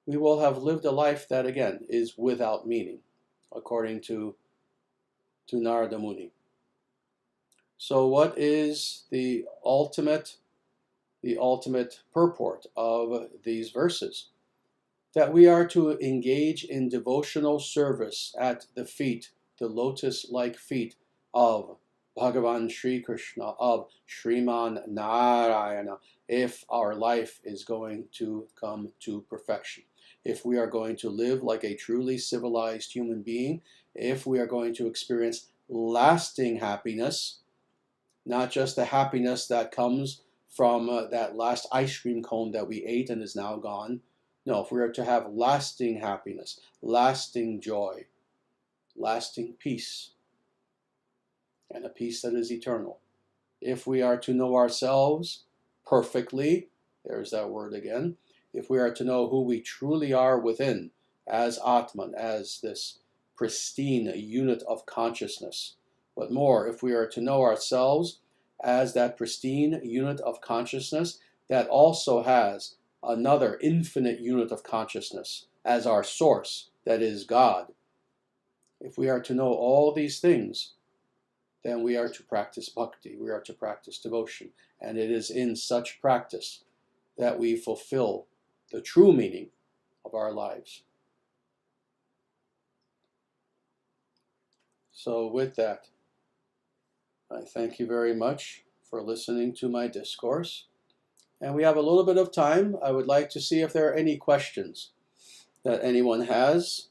we will have lived a life that, again, is without meaning, according to Narada Muni. So what is the ultimate purport of these verses? That we are to engage in devotional service at the feet, the lotus-like feet of Bhagavan Sri Krishna, of Sriman Narayana, if our life is going to come to perfection. If we are going to live like a truly civilized human being, if we are going to experience lasting happiness, not just the happiness that comes from that last ice cream cone that we ate and is now gone. No, if we are to have lasting happiness, lasting joy, lasting peace, and a peace that is eternal. If we are to know ourselves perfectly, there's that word again, if we are to know who we truly are within as Atman, as this pristine unit of consciousness, but more, if we are to know ourselves as that pristine unit of consciousness that also has another infinite unit of consciousness as our source, that is God. If we are to know all these things, then we are to practice bhakti, we are to practice devotion. And it is in such practice that we fulfill the true meaning of our lives. So with that, I thank you very much for listening to my discourse. And we have a little bit of time. I would like to see if there are any questions that anyone has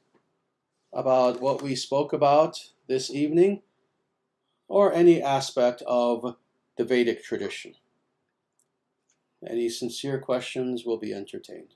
about what we spoke about this evening, or any aspect of the Vedic tradition. Any sincere questions will be entertained.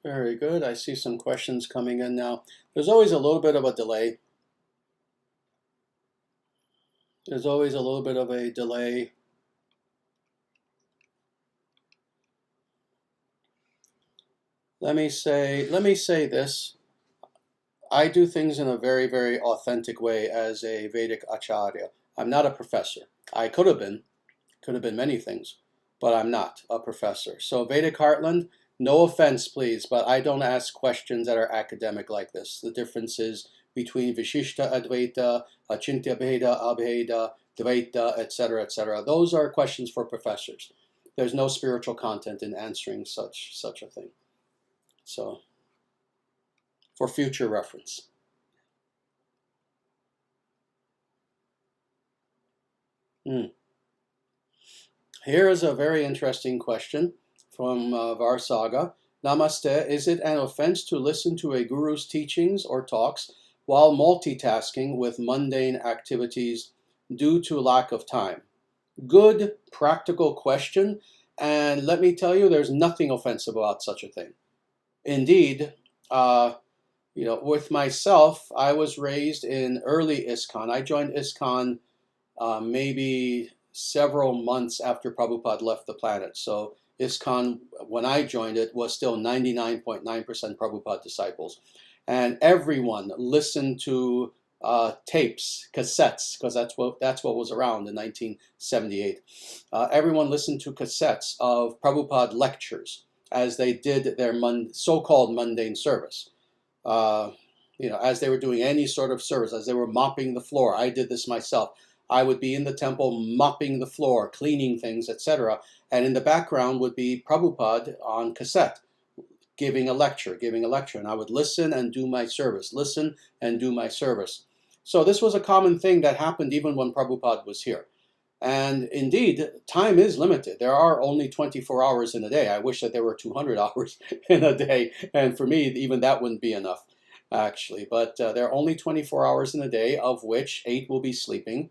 Very good. I see some questions coming in now. There's always a little bit of a delay. There's always a little bit of a delay. Let me say this. I do things in a very, very authentic way as a Vedic Acharya. I'm not a professor. I could have been many things, but I'm not a professor. So Vedic Heartland, no offense, please, but I don't ask questions that are academic like this. The differences between Vishishta Advaita, Achintya Bheda, Abheda, Dvaita, etc., etc. Those are questions for professors. there's no spiritual content in answering such a thing. So, for future reference. Here is a very interesting question from Varsaga. Namaste. Is it an offense to listen to a guru's teachings or talks while multitasking with mundane activities due to lack of time? Good, practical question. And let me tell you, there's nothing offensive about such a thing. Indeed, with myself, I was raised in early ISKCON. I joined ISKCON maybe several months after Prabhupada left the planet. So ISKCON, when I joined it, was still 99.9% Prabhupada disciples. And everyone listened to tapes, cassettes, because that's what was around in 1978. Everyone listened to cassettes of Prabhupada lectures as they did their so-called mundane service. As they were doing any sort of service, as they were mopping the floor. I did this myself. I would be in the temple mopping the floor, cleaning things, etc. And in the background would be Prabhupada on cassette, giving a lecture. And I would listen and do my service, listen and do my service. So this was a common thing that happened even when Prabhupada was here. And indeed, time is limited. There are only 24 hours in a day. I wish that there were 200 hours in a day. And for me, even that wouldn't be enough, actually. But there are only 24 hours in a day, of which 8 will be sleeping.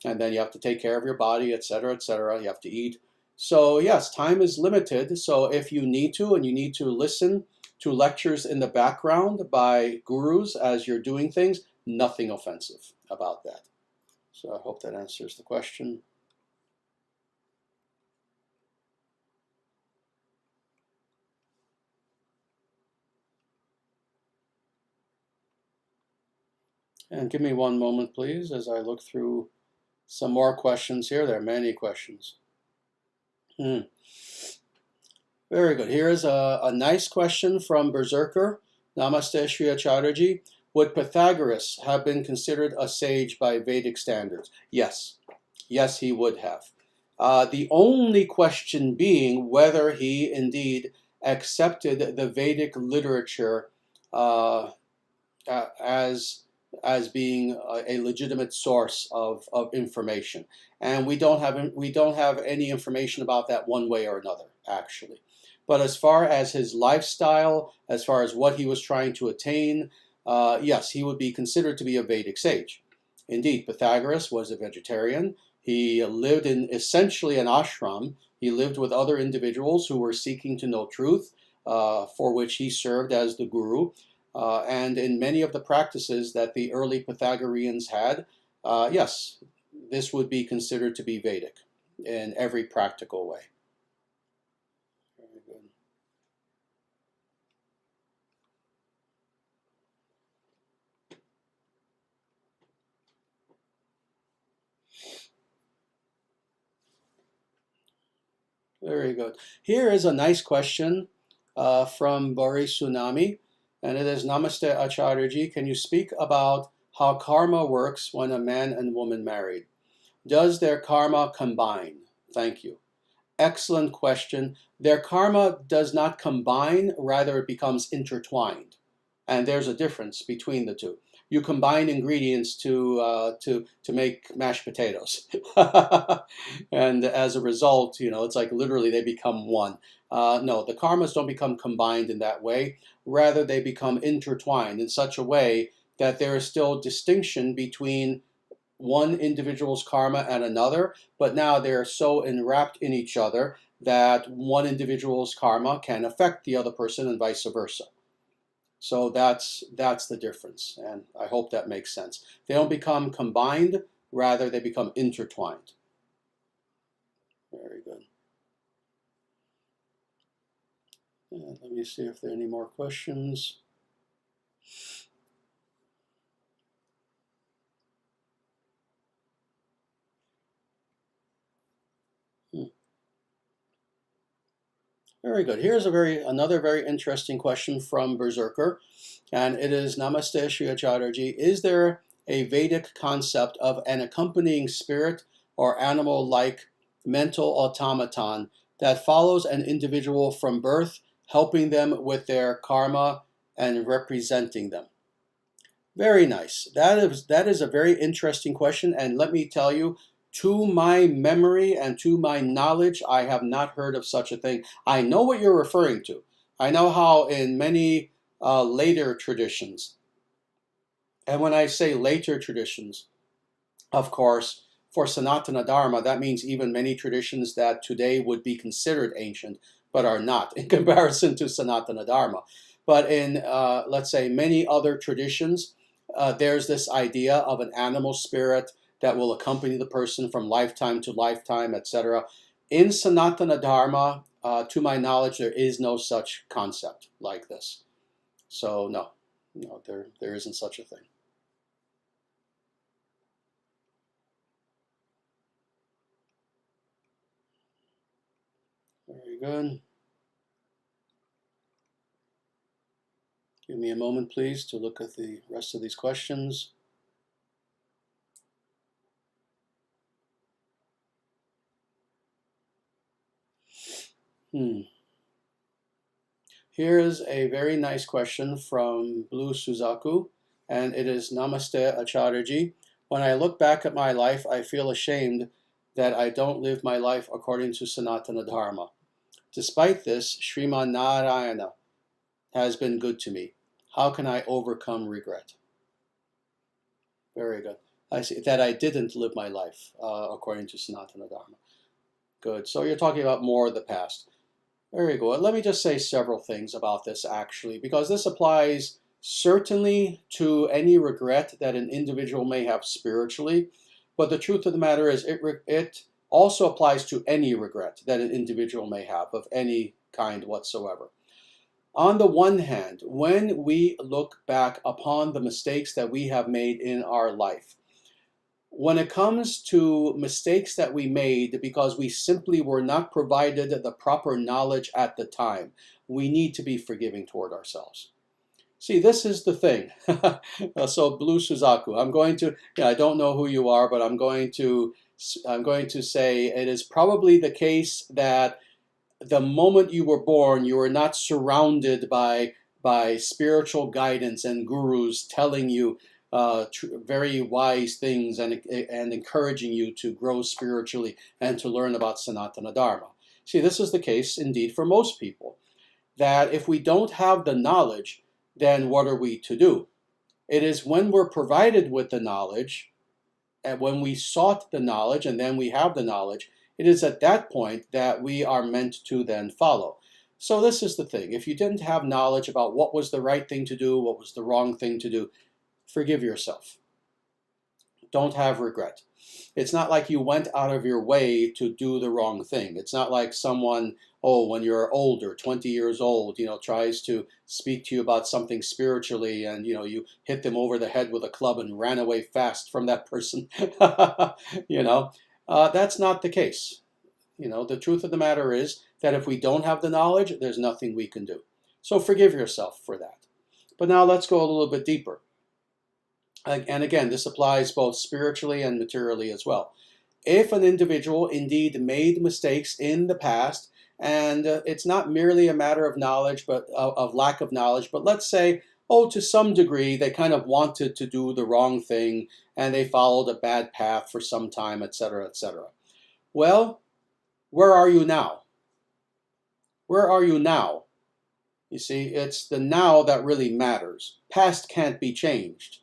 And then you have to take care of your body, etc., etc. You have to eat. So yes, time is limited. So if you need to, and you need to listen to lectures in the background by gurus as you're doing things, nothing offensive about that. So I hope that answers the question. And give me one moment, please, as I look through some more questions here. There are many questions. Very good. Here's a nice question from Berserker. Namaste, Sri Acharya. Would Pythagoras have been considered a sage by Vedic standards? Yes. Yes, he would have. The only question being whether he indeed accepted the Vedic literature as being a legitimate source of information. And we don't have any information about that one way or another, actually. But as far as his lifestyle, as far as what he was trying to attain, yes, he would be considered to be a Vedic sage. Indeed, Pythagoras was a vegetarian. He lived in essentially an ashram. He lived with other individuals who were seeking to know truth, for which he served as the guru. And in many of the practices that the early Pythagoreans had, yes, this would be considered to be Vedic in every practical way. Very good. Very good. Here is a nice question from Boris Tsunami. And it is, Namaste Acharya, can you speak about how karma works when a man and woman married? Does their karma combine? Thank you. Excellent question. Their karma does not combine, rather it becomes intertwined. And there's a difference between the two. You combine ingredients to make mashed potatoes. And as a result, it's like literally they become one. No, the karmas don't become combined in that way. Rather, they become intertwined in such a way that there is still distinction between one individual's karma and another, but now they're so enwrapped in each other that one individual's karma can affect the other person and vice versa. So that's the difference, and I hope that makes sense. They don't become combined, rather they become intertwined. Very good. Let me see if there are any more questions. Very good. Here's another very interesting question from Berserker, and it is, Namaste Sri Acharya. Is there a Vedic concept of an accompanying spirit or animal-like mental automaton that follows an individual from birth, helping them with their karma and representing them? Very nice. That is a very interesting question, and let me tell you, to my memory and to my knowledge, I have not heard of such a thing. I know what you're referring to. I know how in many later traditions, and when I say later traditions, of course, for Sanatana Dharma, that means even many traditions that today would be considered ancient, but are not in comparison to Sanatana Dharma. But in, let's say, many other traditions, there's this idea of an animal spirit that will accompany the person from lifetime to lifetime, etc. In Sanatana Dharma, to my knowledge, there is no such concept like this. So no, there isn't such a thing. Very good. Give me a moment, please, to look at the rest of these questions. Here is a very nice question from Blue Suzaku, and it is Namaste Acharyaji. When I look back at my life, I feel ashamed that I don't live my life according to Sanatana Dharma. Despite this, Srimad Narayana has been good to me. How can I overcome regret? Very good. I see that I didn't live my life according to Sanatana Dharma. Good. So you're talking about more of the past. Very good. Let me just say several things about this actually, because this applies certainly to any regret that an individual may have spiritually, but the truth of the matter is it also applies to any regret that an individual may have of any kind whatsoever. On the one hand, when we look back upon the mistakes that we have made in our life, when it comes to mistakes that we made because we simply were not provided the proper knowledge at the time, we need to be forgiving toward ourselves. See, this is the thing. So, Blue Suzaku, I'm going to, I don't know who you are, but I'm going to say it is probably the case that the moment you were born, you were not surrounded by spiritual guidance and gurus telling you very wise things and encouraging you to grow spiritually and to learn about Sanatana Dharma. See, this is the case indeed for most people, that if we don't have the knowledge, then what are we to do? It is when we're provided with the knowledge, and when we sought the knowledge and then we have the knowledge, it is at that point that we are meant to then follow. So this is the thing. If you didn't have knowledge about what was the right thing to do, what was the wrong thing to do, forgive yourself. Don't have regret. It's not like you went out of your way to do the wrong thing. It's not like someone, when you're older, 20 years old, tries to speak to you about something spiritually and, you hit them over the head with a club and ran away fast from that person. That's not the case. The truth of the matter is that if we don't have the knowledge, there's nothing we can do. So forgive yourself for that. But now let's go a little bit deeper. And again, this applies both spiritually and materially as well. If an individual indeed made mistakes in the past, and it's not merely a matter of knowledge, but of lack of knowledge, but let's say, to some degree, they kind of wanted to do the wrong thing, and they followed a bad path for some time, etc., etc. Well, where are you now? Where are you now? You see, it's the now that really matters. Past can't be changed.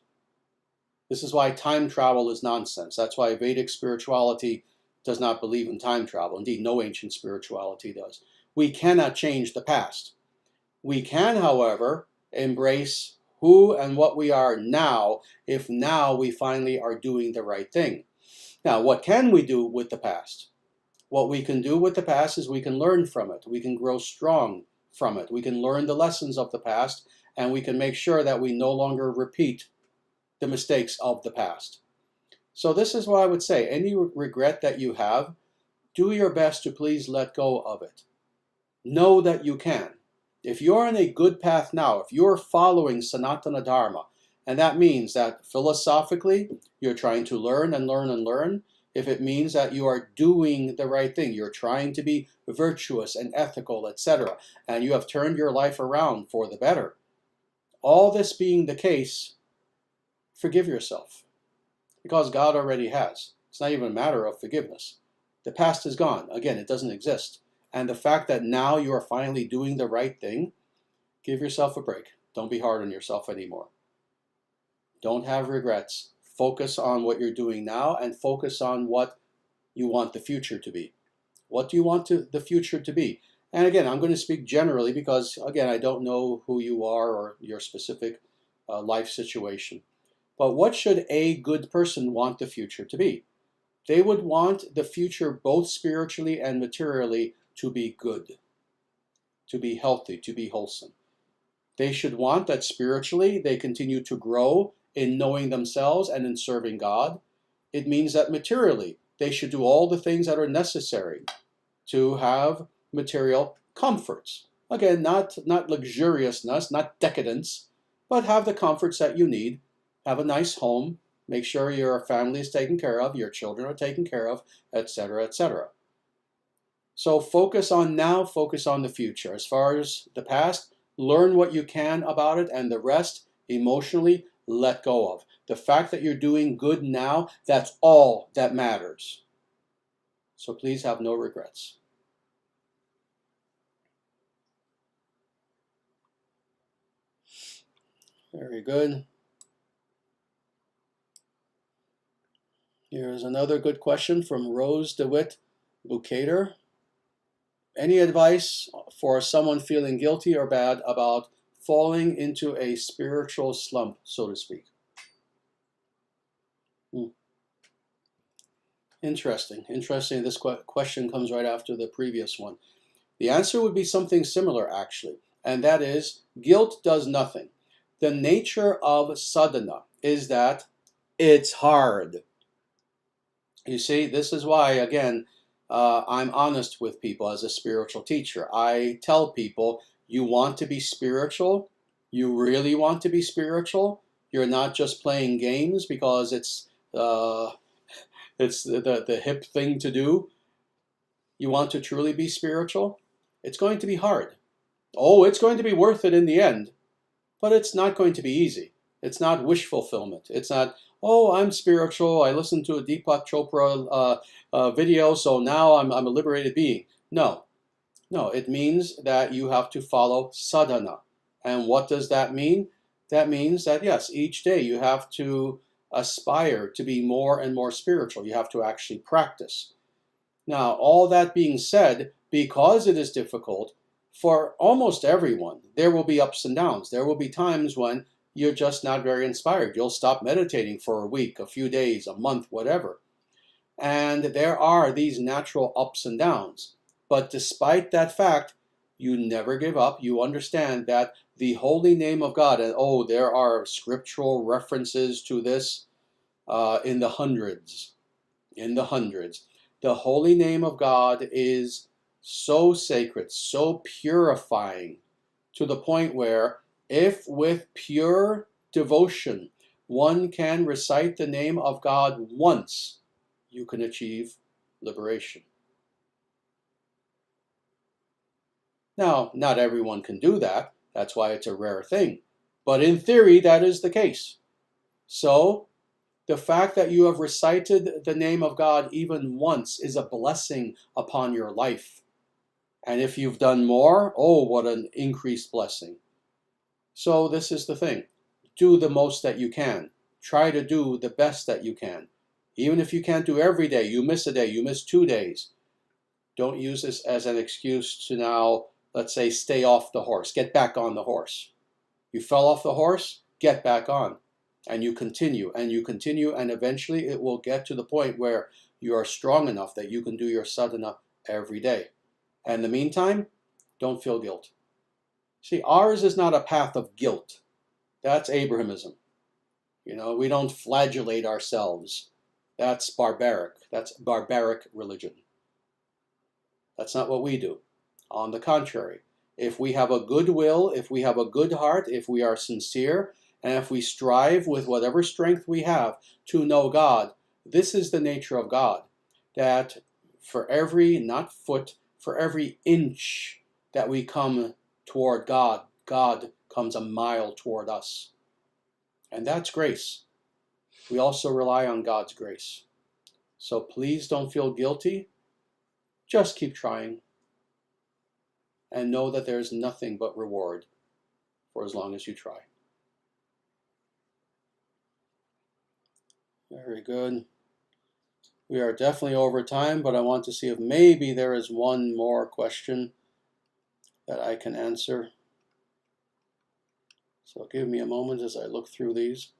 This is why time travel is nonsense. That's why Vedic spirituality does not believe in time travel. Indeed, no ancient spirituality does. We cannot change the past. We can, however, embrace who and what we are now, if now we finally are doing the right thing. Now, what can we do with the past? What we can do with the past is we can learn from it. We can grow strong from it. We can learn the lessons of the past, and we can make sure that we no longer repeat the mistakes of the past. So this is what I would say. Any regret that you have, do your best to please let go of it. Know that you can. If you're on a good path now, if you're following Sanatana Dharma, and that means that philosophically you're trying to learn and learn and learn, if it means that you are doing the right thing, you're trying to be virtuous and ethical, etc., and you have turned your life around for the better, all this being the case, forgive yourself. Because God already has. It's not even a matter of forgiveness. The past is gone. Again, it doesn't exist. And the fact that now you are finally doing the right thing, give yourself a break. Don't be hard on yourself anymore. Don't have regrets. Focus on what you're doing now and focus on what you want the future to be. What do you want the future to be? And again, I'm going to speak generally because, again, I don't know who you are or your specific life situation. But what should a good person want the future to be? They would want the future both spiritually and materially to be good, to be healthy, to be wholesome. They should want that spiritually they continue to grow in knowing themselves and in serving God. It means that materially they should do all the things that are necessary to have material comforts. Again, not luxuriousness, not decadence, but have the comforts that you need. Have a nice home, make sure your family is taken care of, your children are taken care of, etc., etc. So focus on now, focus on the future. As far as the past, learn what you can about it, and the rest, emotionally, let go of. The fact that you're doing good now, that's all that matters. So please have no regrets. Very good. Here's another good question from Rose DeWitt Bukater. Any advice for someone feeling guilty or bad about falling into a spiritual slump, so to speak? Interesting. This question comes right after the previous one. The answer would be something similar, actually, and that is guilt does nothing. The nature of sadhana is that it's hard. You see, this is why, again, I'm honest with people as a spiritual teacher. I tell people, you want to be spiritual? You really want to be spiritual? You're not just playing games because it's the hip thing to do. You want to truly be spiritual? It's going to be hard. Oh, it's going to be worth it in the end, but it's not going to be easy. It's not wish fulfillment. It's not, oh, I'm spiritual. I listened to a Deepak Chopra video, so now I'm a liberated being. No, it means that you have to follow sadhana. And what does that mean? That means that, yes, each day you have to aspire to be more and more spiritual. You have to actually practice. Now, all that being said, because it is difficult, for almost everyone, there will be ups and downs. There will be times when you're just not very inspired. You'll stop meditating for a week, a few days, a month, whatever. And there are these natural ups and downs. But despite that fact, you never give up. You understand that the holy name of God, and there are scriptural references to this in the hundreds. The holy name of God is so sacred, so purifying, to the point where if with pure devotion one can recite the name of God once, you can achieve liberation. Now, not everyone can do that. That's why it's a rare thing. But in theory, that is the case. So, the fact that you have recited the name of God even once is a blessing upon your life. And if you've done more, what an increased blessing. So this is the thing. Do the most that you can. Try to do the best that you can. Even if you can't do every day, you miss a day, you miss 2 days. Don't use this as an excuse to now, let's say, stay off the horse. Get back on the horse. You fell off the horse, get back on. And you continue, and eventually it will get to the point where you are strong enough that you can do your sadhana every day. And in the meantime, don't feel guilt. See, ours is not a path of guilt. That's Abrahamism. We don't flagellate ourselves. That's barbaric. That's barbaric religion. That's not what we do. On the contrary, if we have a good will, if we have a good heart, if we are sincere, and if we strive with whatever strength we have to know God, this is the nature of God, that for every, not foot, for every inch that we come toward God, God comes a mile toward us. And that's grace. We also rely on God's grace. So please don't feel guilty. Just keep trying. And know that there's nothing but reward for as long as you try. Very good. We are definitely over time, but I want to see if maybe there is one more question that I can answer. So give me a moment as I look through these.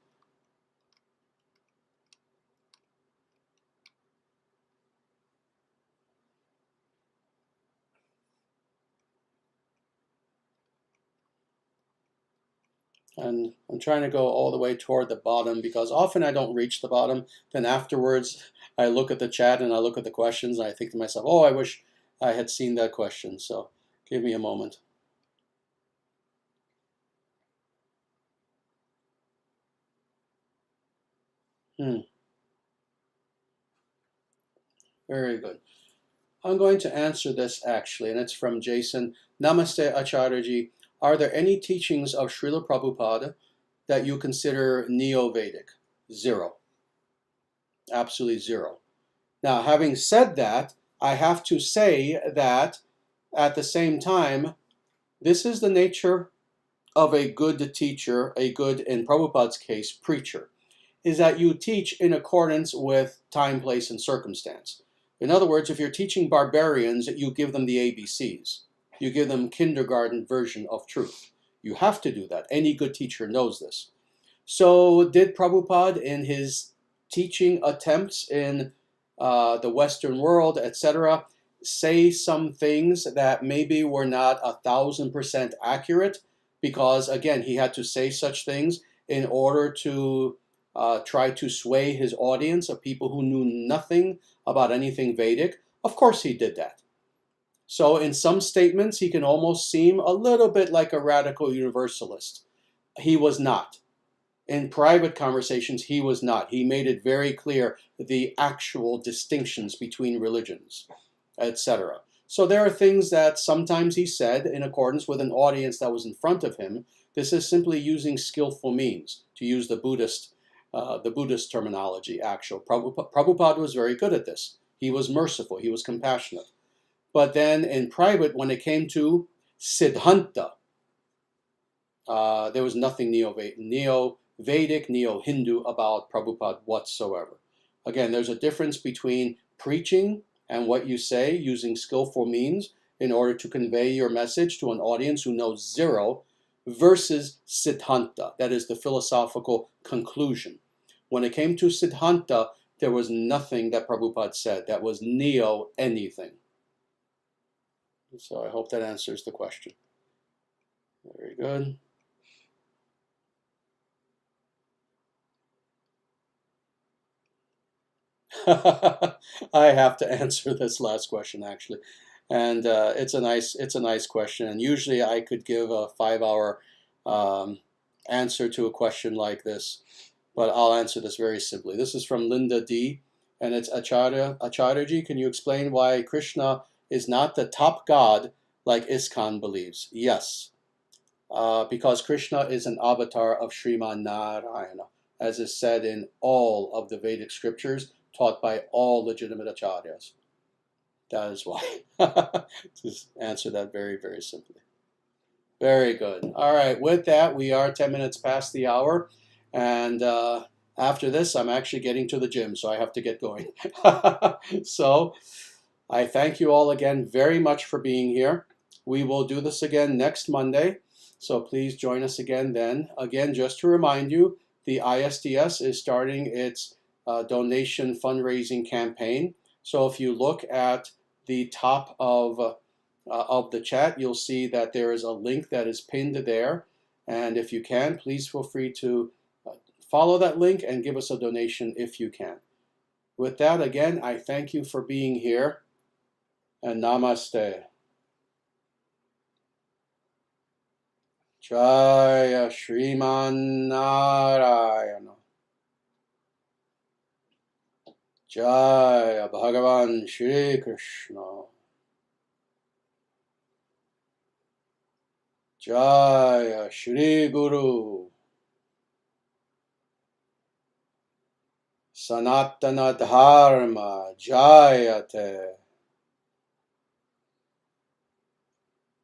And I'm trying to go all the way toward the bottom because often I don't reach the bottom. Then afterwards, I look at the chat and I look at the questions and I think to myself, oh, I wish I had seen that question. So give me a moment. Very good. I'm going to answer this actually, and it's from Jason. Namaste Acharyaji. Are there any teachings of Srila Prabhupada that you consider neo-Vedic? Zero. Absolutely zero. Now, having said that, I have to say that at the same time, this is the nature of a good teacher, a good, in Prabhupada's case, preacher, is that you teach in accordance with time, place, and circumstance. In other words, if you're teaching barbarians, you give them the ABCs. You give them kindergarten version of truth. You have to do that. Any good teacher knows this. So did Prabhupada in his teaching attempts in the Western world, etc., say some things that maybe were not 1,000% accurate? Because again, he had to say such things in order to try to sway his audience of people who knew nothing about anything Vedic. Of course he did that. So in some statements, he can almost seem a little bit like a radical universalist. He was not. In private conversations, he was not. He made it very clear the actual distinctions between religions, etc. So there are things that sometimes he said in accordance with an audience that was in front of him. This is simply using skillful means, to use the Buddhist terminology. Prabhupada was very good at this. He was merciful. He was compassionate. But then in private, when it came to Siddhanta, there was nothing neo-Vedic, neo-Hindu about Prabhupada whatsoever. Again, there's a difference between preaching and what you say using skillful means in order to convey your message to an audience who knows zero versus Siddhanta, that is the philosophical conclusion. When it came to Siddhanta, there was nothing that Prabhupada said that was neo-anything. So I hope that answers the question. Very good. I have to answer this last question actually, and it's a nice question. And usually I could give a 5-hour answer to a question like this, but I'll answer this very simply. This is from Linda D, and it's Acharyaji. Can you explain why Krishna is not the top god like ISKCON believes? Yes, because Krishna is an avatar of Srimad Narayana, as is said in all of the Vedic scriptures taught by all legitimate acharyas. That is why. Just answer that very, very simply. Very good. All right, with that, we are 10 minutes past the hour, and after this, I'm actually getting to the gym, so I have to get going. So I thank you all again very much for being here. We will do this again next Monday, so please join us again then. Again, just to remind you, the ISDS is starting its donation fundraising campaign. So if you look at the top of the chat, you'll see that there is a link that is pinned there. And if you can, please feel free to follow that link and give us a donation if you can. With that, again, I thank you for being here, and namaste. Jaya Shriman Narayana. Jaya Bhagavan Shri Krishna. Jaya Shri Guru. Sanatana Dharma Jayate.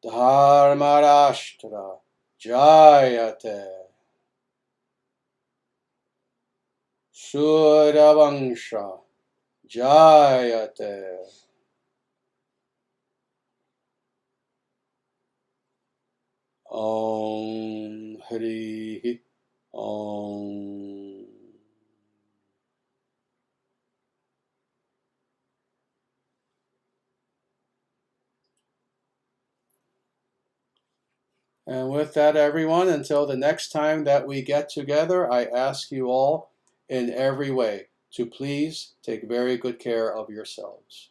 Dharma Rashtra Jayate. Suravansha Jayate. Om Hri Om. And with that, everyone, until the next time that we get together, I ask you all in every way to please take very good care of yourselves.